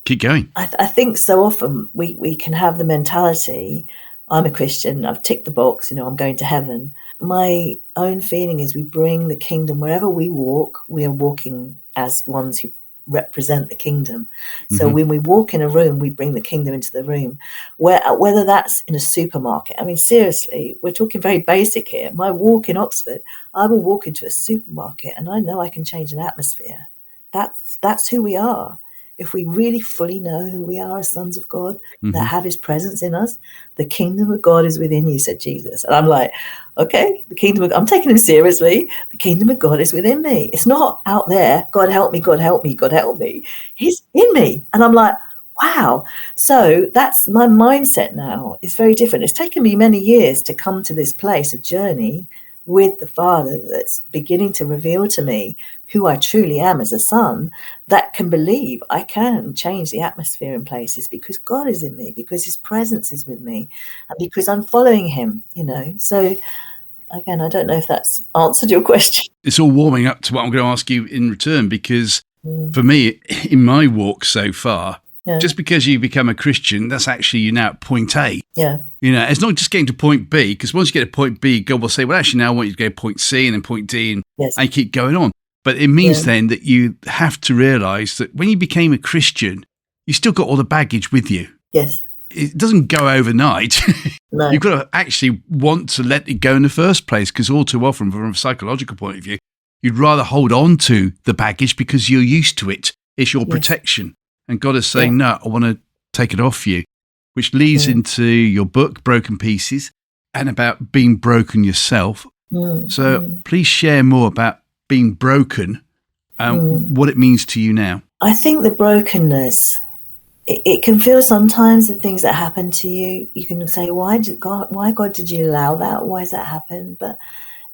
Keep going. I think so often we can have the mentality, I'm a Christian, I've ticked the box, I'm going to heaven. My own feeling is we bring the kingdom wherever we walk. We are walking as ones who represent the kingdom. So when we walk in a room, we bring the kingdom into the room, whether that's in a supermarket. I mean, seriously, we're talking very basic here. My walk in Oxford, I will walk into a supermarket and I know I can change an atmosphere. That's who we are. If we really fully know who we are as sons of God, that have his presence in us, the kingdom of God is within you, said Jesus. And I'm like, okay, I'm taking him seriously. The kingdom of God is within me. It's not out there. God help me, God help me, God help me. He's in me. And I'm like, wow. So that's my mindset now. It's very different. It's taken me many years to come to this place of journey with the Father that's beginning to reveal to me who I truly am as a son, that can believe I can change the atmosphere in places because God is in me, because his presence is with me, and because I'm following him, So again, I don't know if that's answered your question. It's all warming up to what I'm going to ask you in return, because for me, in my walk so far, just because you become a Christian, that's actually you're now at point A. Yeah. It's not just getting to point B, because once you get to point B, God will say, well, actually, now I want you to go to point C and then point D, and I keep going on. But it means then that you have to realise that when you became a Christian, you still got all the baggage with you. Yes. It doesn't go overnight. No. You've got to actually want to let it go in the first place, because all too often, from a psychological point of view, you'd rather hold on to the baggage because you're used to it. It's your protection. And God is saying, no, I want to take it off you, which leads into your book, Broken Pieces, and about being broken yourself. So please share more about being broken and what it means to you now. I think the brokenness, it can feel sometimes the things that happen to you, you can say, why God did you allow that? Why has that happened? But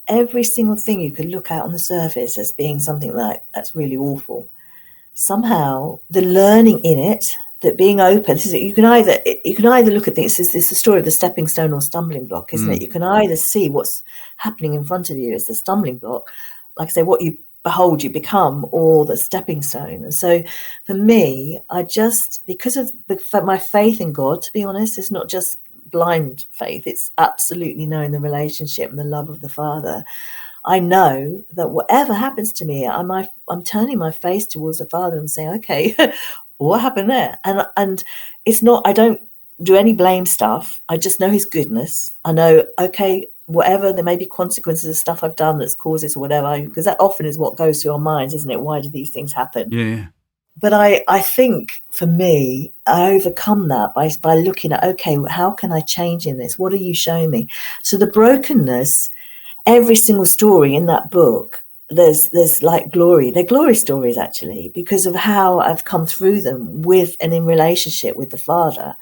every single thing you could look at on the surface as being something like, that's really awful. Somehow the learning in it, that being open, you can either look at things, it's the story of the stepping stone or stumbling block, isn't it? You can either see what's happening in front of you as the stumbling block, like I say, what you behold you become, or the stepping stone. And so for me, because of my faith in God, to be honest, it's not just blind faith, it's absolutely knowing the relationship and the love of the Father. I know that whatever happens to me, I'm turning my face towards the Father and saying, okay, what happened there? And it's not, I don't do any blame stuff. I just know his goodness. I know, okay, whatever, there may be consequences of stuff I've done that's causes whatever, because that often is what goes through our minds, isn't it? Why do these things happen? Yeah. But I think for me, I overcome that by looking at, okay, how can I change in this? What are you showing me? So the brokenness, every single story in that book, there's like glory. They're glory stories, actually, because of how I've come through them with and in relationship with the Father.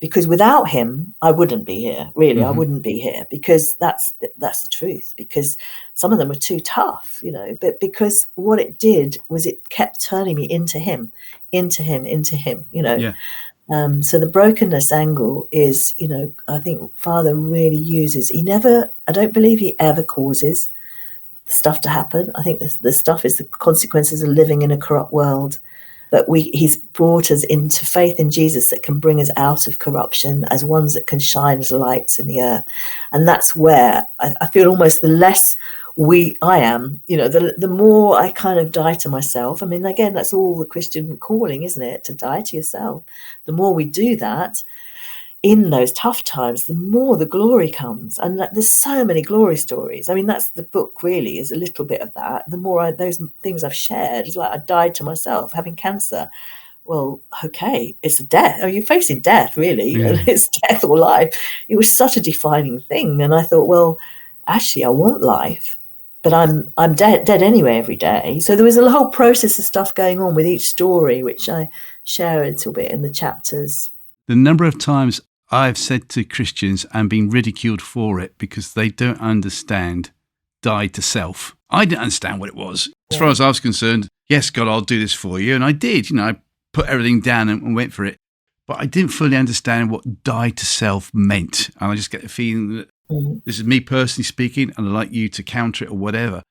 Because without him, I wouldn't be here. Really, I wouldn't be here, because that's the truth. Because some of them were too tough, But because what it did was it kept turning me into him. Yeah. So the brokenness angle is, I think Father really uses. I don't believe he ever causes the stuff to happen. I think the stuff is the consequences of living in a corrupt world. But he's brought us into faith in Jesus that can bring us out of corruption as ones that can shine as lights in the earth. And that's where I feel almost the less I am, the more I kind of die to myself. I mean, again, that's all the Christian calling, isn't it? To die to yourself. The more we do that in those tough times, the more the glory comes. And there's so many glory stories. I mean, that's the book really, is a little bit of that. The more those things I've shared, is like I died to myself having cancer. Well, okay, it's a death. You're facing death, really. Yeah. It's death or life. It was such a defining thing. And I thought, well, actually, I want life, but I'm dead anyway every day. So there was a whole process of stuff going on with each story, which I share a little bit in the chapters. The number of times I've said to Christians and been ridiculed for it because they don't understand die to self. I didn't understand what it was. As far as I was concerned, yes, God, I'll do this for you. And I did, I put everything down and went for it. But I didn't fully understand what die to self meant. And I just get the feeling that this is me personally speaking, and I'd like you to counter it or whatever.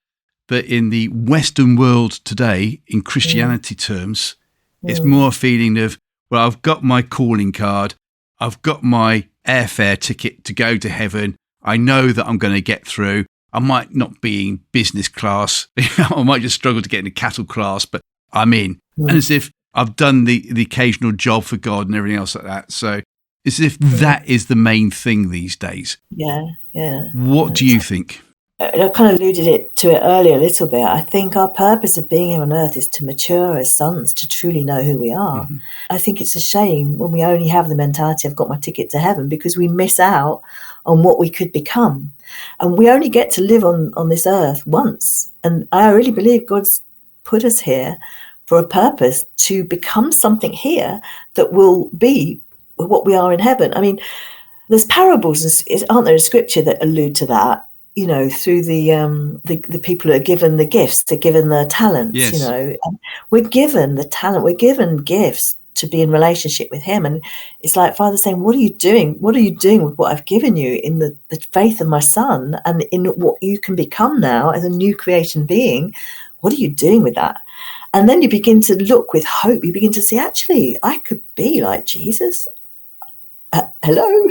But in the Western world today, in Christianity terms, it's more a feeling of, well, I've got my calling card. I've got my airfare ticket to go to heaven. I know that I'm going to get through. I might not be in business class. I might just struggle to get in the cattle class, but I'm in. And as if I've done the occasional job for God and everything else like that. So as if that is the main thing these days. Yeah. What do you think? I kind of alluded to it earlier a little bit. I think our purpose of being here on earth is to mature as sons, to truly know who we are. I think it's a shame when we only have the mentality, I've got my ticket to heaven, because we miss out on what we could become. And we only get to live on this earth once. And I really believe God's put us here for a purpose to become something here that will be what we are in heaven. I mean, there's parables, aren't there, in scripture that allude to that? Through the people who are given the gifts, they're given the talents, Yes. We're given the talent, we're given gifts to be in relationship with him. And it's like Father saying, what are you doing? What are you doing with what I've given you in the faith of my son and in what you can become now as a new creation being? What are you doing with that? And then you begin to look with hope. You begin to see, actually, I could be like Jesus. Hello.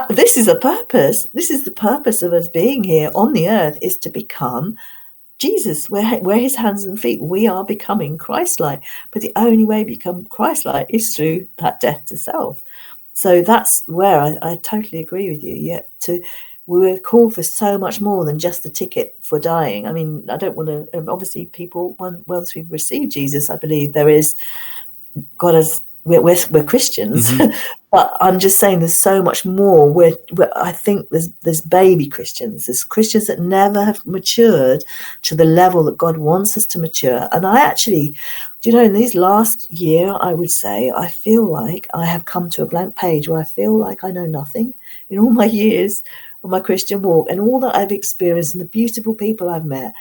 This is a purpose. This is the purpose of us being here on the earth, is to become Jesus. We're his hands and feet. We are becoming Christ-like. But the only way to become Christ-like is through that death to self. So that's where I totally agree with you. We're called for so much more than just the ticket for dying. I mean, I don't want to, obviously people, once we've received Jesus, I believe there is, God has, we're Christians, but I'm just saying there's so much more. I think there's baby Christians. There's Christians that never have matured to the level that God wants us to mature. And I actually, in these last year, I would say, I feel like I have come to a blank page where I feel like I know nothing in all my years of my Christian walk and all that I've experienced and the beautiful people I've met.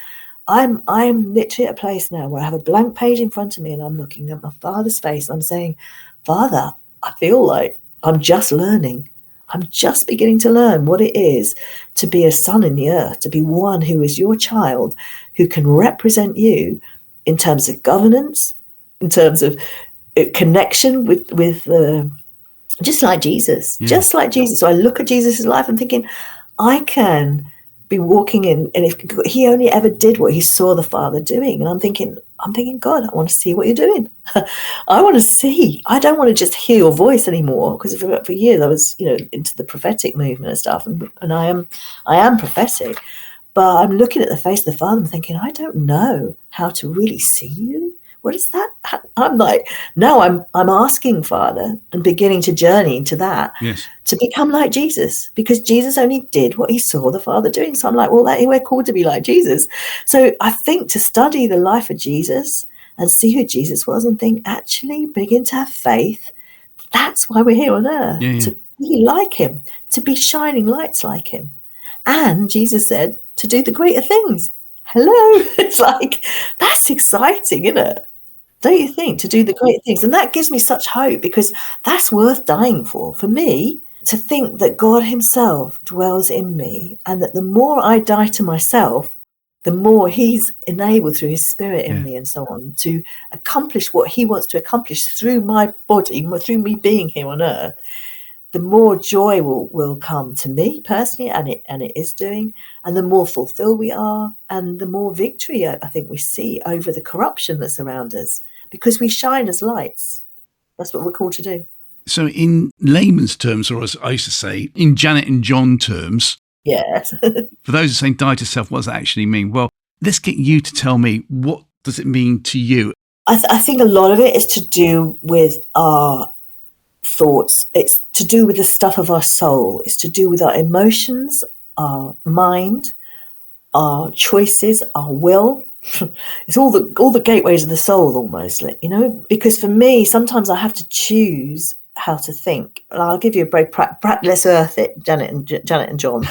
I'm literally at a place now where I have a blank page in front of me and I'm looking at my Father's face and I'm saying, Father, I feel like I'm just learning. I'm just beginning to learn what it is to be a son in the earth, to be one who is your child, who can represent you in terms of governance, in terms of connection with just like Jesus, just like Jesus. So I look at Jesus' life and thinking, I can be walking in, and if he only ever did what he saw the Father doing. And I'm thinking, God, I want to see what you're doing. I want to see. I don't want to just hear your voice anymore, because for years I was, into the prophetic movement and stuff, and I am prophetic, but I'm looking at the face of the Father and thinking, I don't know how to really see you. What is that? I'm like, no, I'm asking, Father, and beginning to journey into that, yes, to become like Jesus, because Jesus only did what he saw the Father doing. So I'm like, well, we're called to be like Jesus. So I think to study the life of Jesus and see who Jesus was, and think, actually begin to have faith. That's why we're here on earth, to be like him, to be shining lights like him. And Jesus said to do the greater things. Hello. It's like, that's exciting, isn't it? Don't you think, to do the great things? And that gives me such hope, because that's worth dying for. For me, to think that God himself dwells in me, and that the more I die to myself, the more he's enabled through his spirit in me and so on to accomplish what he wants to accomplish through my body, through me being here on earth, the more joy will come to me personally, and it is doing, and the more fulfilled we are, and the more victory I think we see over the corruption that's around us, because we shine as lights. That's what we're called to do. So in layman's terms, or as I used to say, in Janet and John terms, yes. For those who are saying die to self, what does that actually mean? Well, let's get you to tell me, what does it mean to you? I think a lot of it is to do with our thoughts. It's to do with the stuff of our soul. It's to do with our emotions, our mind, our choices, our will. It's all the gateways of the soul, almost, because for me, sometimes I have to choose how to think. I'll give you a break. Let's earth it, Janet and John.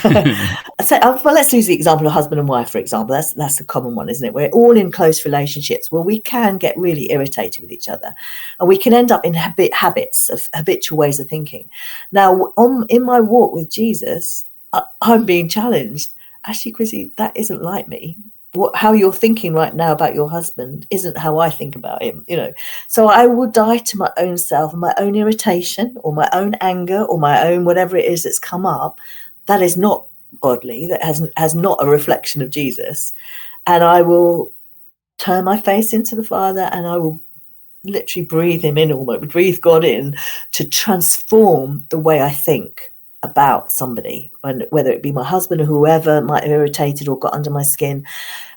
Let's use the example of husband and wife, for example. That's a common one, isn't it? We're all in close relationships where we can get really irritated with each other, and we can end up in habits of habitual ways of thinking. Now, in my walk with Jesus, I'm being challenged. Actually, Chrissie, that isn't like me. How you're thinking right now about your husband isn't how I think about him, So I will die to my own self and my own irritation, or my own anger, or my own whatever it is that's come up that is not godly, that has not a reflection of Jesus. And I will turn my face into the Father, and I will literally breathe him in, almost breathe God in, to transform the way I think about somebody, whether it be my husband or whoever might have irritated or got under my skin.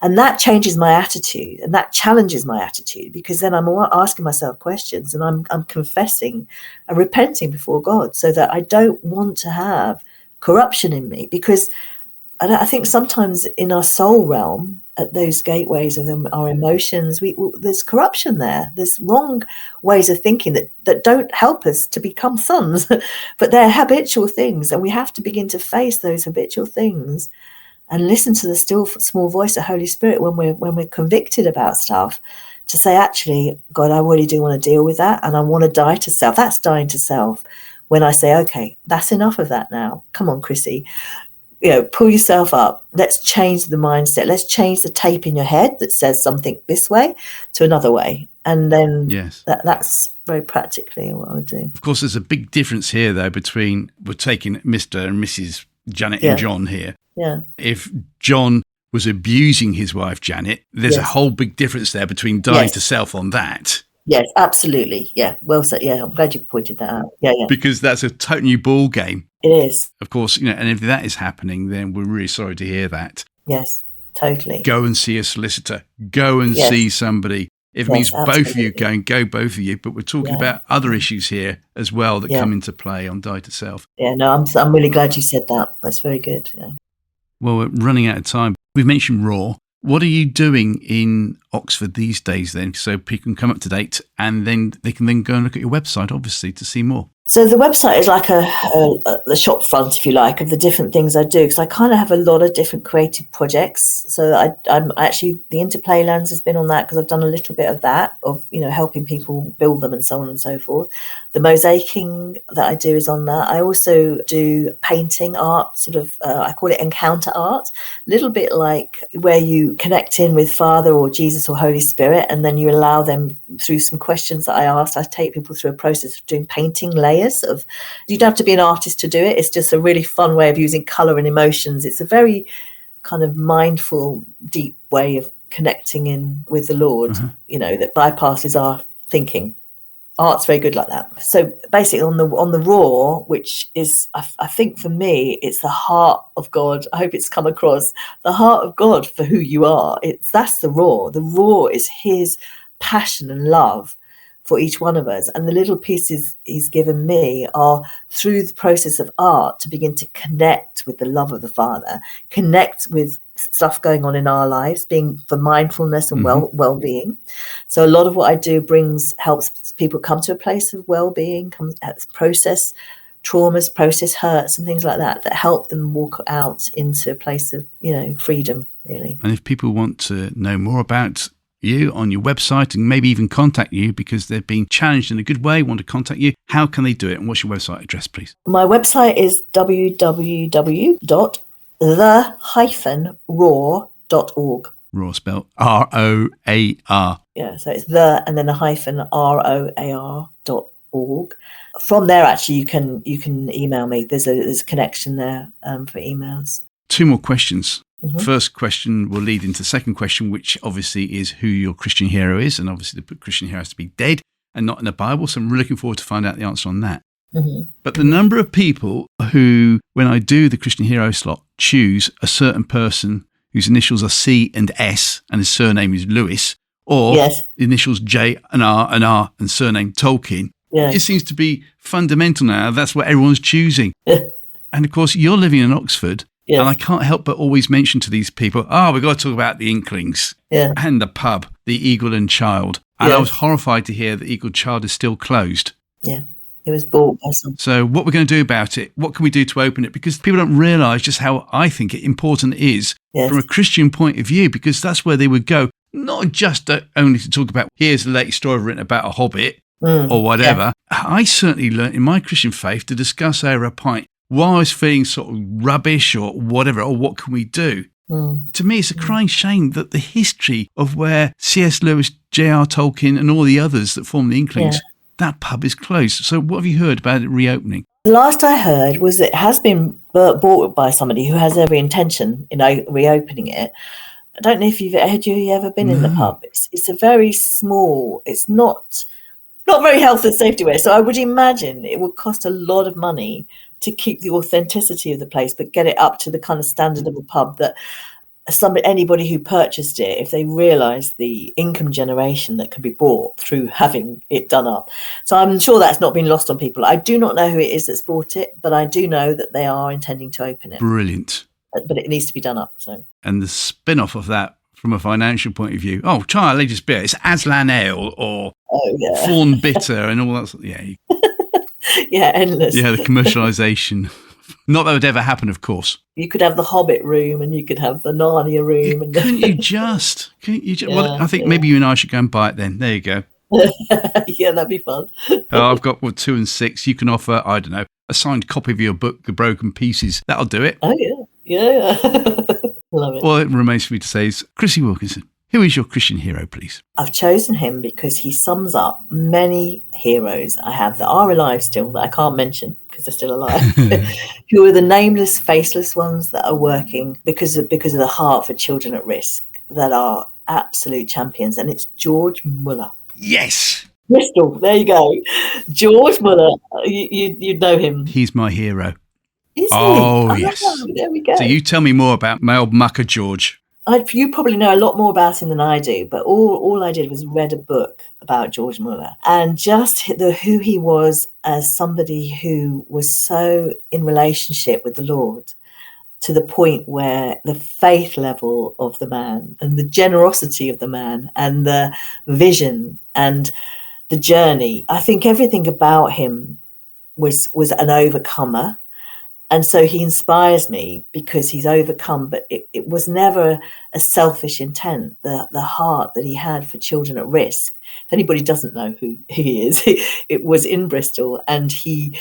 And that changes my attitude, and that challenges my attitude, because then I'm asking myself questions, and I'm confessing and repenting before God, so that I don't want to have corruption in me. Because I think sometimes in our soul realm, at those gateways of our emotions, there's corruption there. There's wrong ways of thinking that don't help us to become sons, but they're habitual things, and we have to begin to face those habitual things and listen to the still small voice of Holy Spirit when we're convicted about stuff, to say, actually, God, I really do want to deal with that, and I want to die to self. That's dying to self. When I say, okay, that's enough of that now. Come on, Chrissie. Pull yourself up. Let's change the mindset. Let's change the tape in your head that says something this way to another way. And then that's very practically what I would do. Of course, there's a big difference here, though, between we're taking Mr. and Mrs. Janet and John here. Yeah. If John was abusing his wife, Janet, there's a whole big difference there between dying to self on that. Yes, absolutely. Yeah, well said. Yeah, I'm glad you pointed that out. Yeah. Because that's a total new ball game. It is. Of course, and if that is happening, then we're really sorry to hear that. Yes, totally. Go and see a solicitor. Go and see somebody. If it means both of you go both of you. But we're talking about other issues here as well that come into play on die to self. Yeah, no, I'm really glad you said that. That's very good. Yeah. Well, we're running out of time. We've mentioned Raw. What are you doing in Oxford these days then, so people can come up to date, and then they can then go and look at your website, obviously, to see more? So the website is like the shop front, if you like, of the different things I do, because I kind of have a lot of different creative projects. So I'm actually, the Interplay Lands has been on that, because I've done a little bit of that, of helping people build them and so on and so forth. The mosaicing that I do is on that. I also do painting art, sort of, I call it encounter art, a little bit like where you connect in with Father or Jesus or Holy Spirit, and then you allow them through some questions that I asked. I take people through a process of doing painting layers. You don't have to be an artist to do it. It's just a really fun way of using color and emotions. It's a very kind of mindful, deep way of connecting in with the Lord, that bypasses our thinking. Art's very good like that. So basically on the raw, which is, I think for me, it's the heart of God. I hope it's come across, the heart of God for who you are. That's the raw. The raw is his passion and love for each one of us. And the little pieces he's given me are through the process of art to begin to connect with the love of the Father, connect with stuff going on in our lives, being for mindfulness and well-being. So a lot of what I do helps people come to a place of well-being, process traumas, process hurts and things like that help them walk out into a place of, freedom, really. And if people want to know more about you on your website and maybe even contact you because they're being challenged in a good way, want to contact you, how can they do it? And what's your website address, please? My website is www.the-raw.org. Raw spelled R-O-A-R. Yeah, so it's the and then a hyphen ROAR.org. From there, actually, you can email me. There's a connection there for emails. 2 more questions. First question will lead into the second question, which obviously is who your Christian hero is. And obviously the Christian hero has to be dead and not in the Bible. So I'm really looking forward to find out the answer on that. But the number of people who, when I do the Christian hero slot, choose a certain person whose initials are C and S and his surname is Lewis, or the initials J and R and surname Tolkien, it seems to be fundamental now. That's what everyone's choosing. And of course, you're living in Oxford. Yes. And I can't help but always mention to these people, we've got to talk about the Inklings and the pub, the Eagle and Child. And I was horrified to hear that Eagle Child is still closed. Yeah, it was bought by some. So what we're going to do about it, what can we do to open it? Because people don't realise just how I think it important it is from a Christian point of view, because that's where they would go, not just only to talk about, here's the latest story written about a hobbit or whatever. I certainly learned in my Christian faith to discuss over a pint while I was feeling sort of rubbish or whatever, or what can we do? To me, it's a crying shame that the history of where C.S. Lewis, J.R. Tolkien and all the others that form the Inklings, that pub is closed. So what have you heard about it reopening? The last I heard was it has been bought by somebody who has every intention, reopening it. I don't know if you've ever been in the pub. It's a very small, it's not very health and safety way. So I would imagine it would cost a lot of money to keep the authenticity of the place, but get it up to the kind of standard of a pub that anybody who purchased it, if they realise the income generation that could be bought through having it done up. So I'm sure that's not been lost on people. I do not know who it is that's bought it, but I do know that they are intending to open it. Brilliant. But it needs to be done up. So. And the spin-off of that, from a financial point of view, Charlie Lager's beer, it's Aslan Ale or Fawn Bitter and all that. Endless. Yeah, the commercialisation. Not that would ever happen, of course. You could have the Hobbit room and you could have the Narnia room. Couldn't you just? Well, I think maybe you and I should go and buy it then. There you go. Yeah, that'd be fun. I've got 2 and 6. You can offer, I don't know, a signed copy of your book, The Broken Pieces. That'll do it. Oh, yeah. Love it. All it remains for me to say is, Chrissie Wilkinson, who is your Christian hero, please? I've chosen him because he sums up many heroes I have that are alive still, that I can't mention because they're still alive, who are the nameless, faceless ones that are working because of the heart for children at risk, that are absolute champions. And it's George Muller. Yes. Bristol, there you go. George Muller, you know him. He's my hero. Is he? Yes. There we go. So you tell me more about my old mucker George. You probably know a lot more about him than I do, but all I did was read a book about George Muller and just who he was as somebody who was so in relationship with the Lord, to the point where the faith level of the man and the generosity of the man and the vision and the journey, I think everything about him was an overcomer. And so he inspires me because he's overcome, but it was never a selfish intent, the heart that he had for children at risk. If anybody doesn't know who he is, it was in Bristol, and he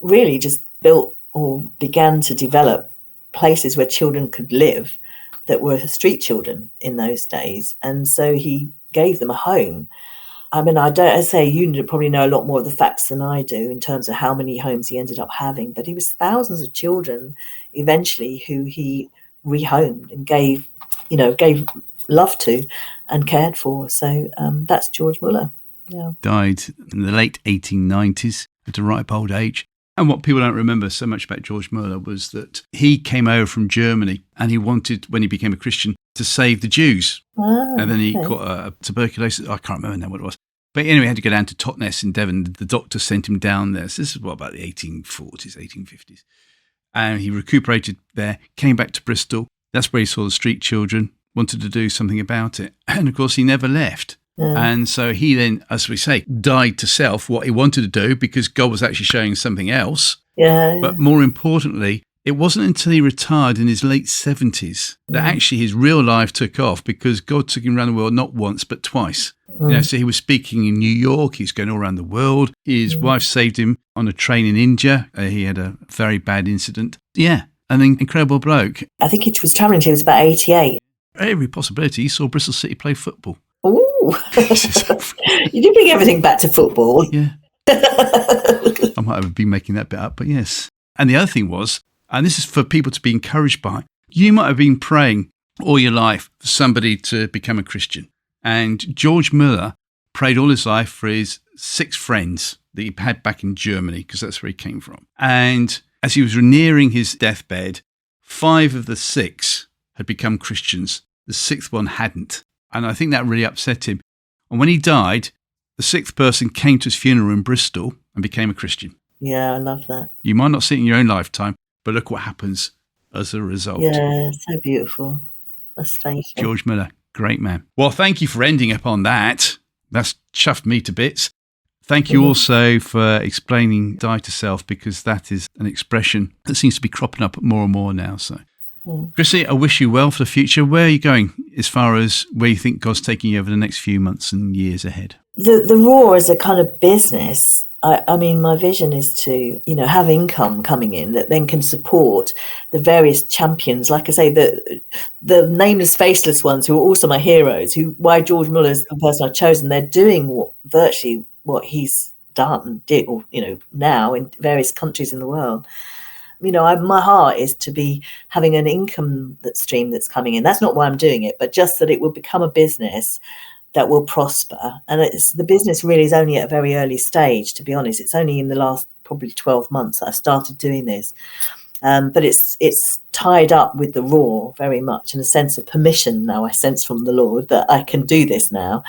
really just built or began to develop places where children could live that were street children in those days. And so he gave them a home. I mean, you probably know a lot more of the facts than I do in terms of how many homes he ended up having, but he was thousands of children eventually who he rehomed and gave love to and cared for. So that's George Muller. Yeah. Died in the late 1890s at a ripe old age. And what people don't remember so much about George Muller was that he came over from Germany and he wanted, when he became a Christian, to save the Jews. And then he caught a tuberculosis. I can't remember now what it was. But anyway, he had to go down to Totnes in Devon. The doctor sent him down there. So this is about the 1840s, 1850s. And he recuperated there, came back to Bristol. That's where he saw the street children, wanted to do something about it. And of course, he never left. And so he then, as we say, died to self what he wanted to do because God was actually showing something else. Yeah. But more importantly, it wasn't until he retired in his late 70s that actually his real life took off, because God took him around the world not once but twice. So he was speaking in New York, he was going all around the world. His wife saved him on a train in India. He had a very bad incident. Yeah, an incredible bloke. I think he was travelling till he was about 88. Every possibility. He saw Bristol City play football. Ooh. You do bring everything back to football. Yeah. I might have been making that bit up, but yes. And the other thing was, and this is for people to be encouraged by, you might have been praying all your life for somebody to become a Christian. And George Muller prayed all his life for his 6 friends that he had back in Germany, because that's where he came from. And as he was nearing his deathbed, 5 of the 6 had become Christians. The 6th one hadn't. And I think that really upset him. And when he died, the 6th person came to his funeral in Bristol and became a Christian. Yeah, I love that. You might not see it in your own lifetime, but look what happens as a result. Yeah, so beautiful. That's faithful. George Muller, great man. Well, thank you for ending up on that. That's chuffed me to bits. Thank you also for explaining die to self, because that is an expression that seems to be cropping up more and more now. So, Chrissie, I wish you well for the future. Where are you going as far as where you think God's taking you over the next few months and years ahead? The Raw as a kind of business, I mean, my vision is to, have income coming in that then can support the various champions. Like I say, the nameless, faceless ones who are also my heroes, why George Muller is the person I've chosen. They're doing virtually what he's did, now in various countries in the world. My heart is to be having an income stream that's coming in. That's not why I'm doing it, but just that it will become a business that will prosper. And the business really is only at a very early stage, to be honest. It's only in the last probably 12 months I've started doing this. But it's tied up with the Raw very much, and a sense of permission now I sense from the Lord that I can do this now.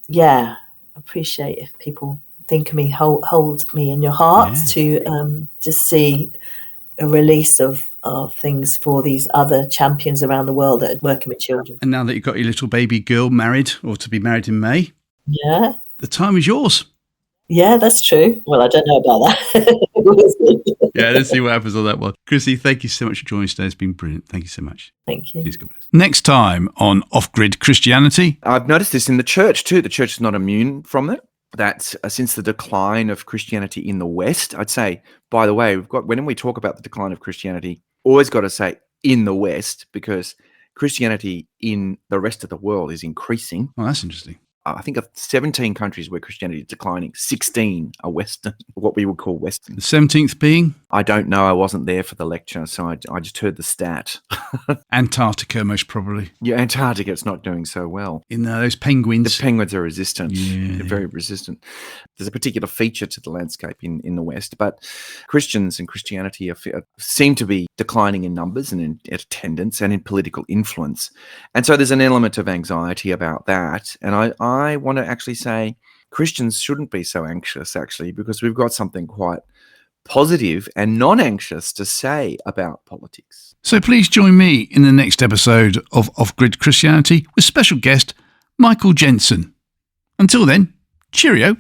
Yeah, appreciate if people think of me, hold me in your hearts to see a release of things for these other champions around the world that are working with children. And now that you've got your little baby girl married, or to be married in May, the time is yours. Yeah, that's true. Well, I don't know about that. Yeah, let's see what happens on that one. Chrissie, thank you so much for joining us today. It's been brilliant. Thank you so much. Thank you. Cheers, God bless. Next time on Off-Grid Christianity. I've noticed this in the church too. The church is not immune from it. That since the decline of Christianity in the West, I'd say, by the way, when we talk about the decline of Christianity, always got to say in the West, because Christianity in the rest of the world is increasing. Oh, that's interesting. I think of 17 countries where Christianity is declining, 16 are Western, what we would call Western. The 17th being? I don't know. I wasn't there for the lecture, so I just heard the stat. Antarctica, most probably. Yeah, Antarctica, it's not doing so well. In those penguins. The penguins are resistant. Yeah. They're very resistant. There's a particular feature to the landscape in the West, but Christians and Christianity seem to be declining in numbers and in attendance and in political influence. And so there's an element of anxiety about that. And I want to actually say Christians shouldn't be so anxious, actually, because we've got something quite positive and non-anxious to say about politics. So please join me in the next episode of Off-Grid Christianity with special guest Michael Jensen. Until then, cheerio.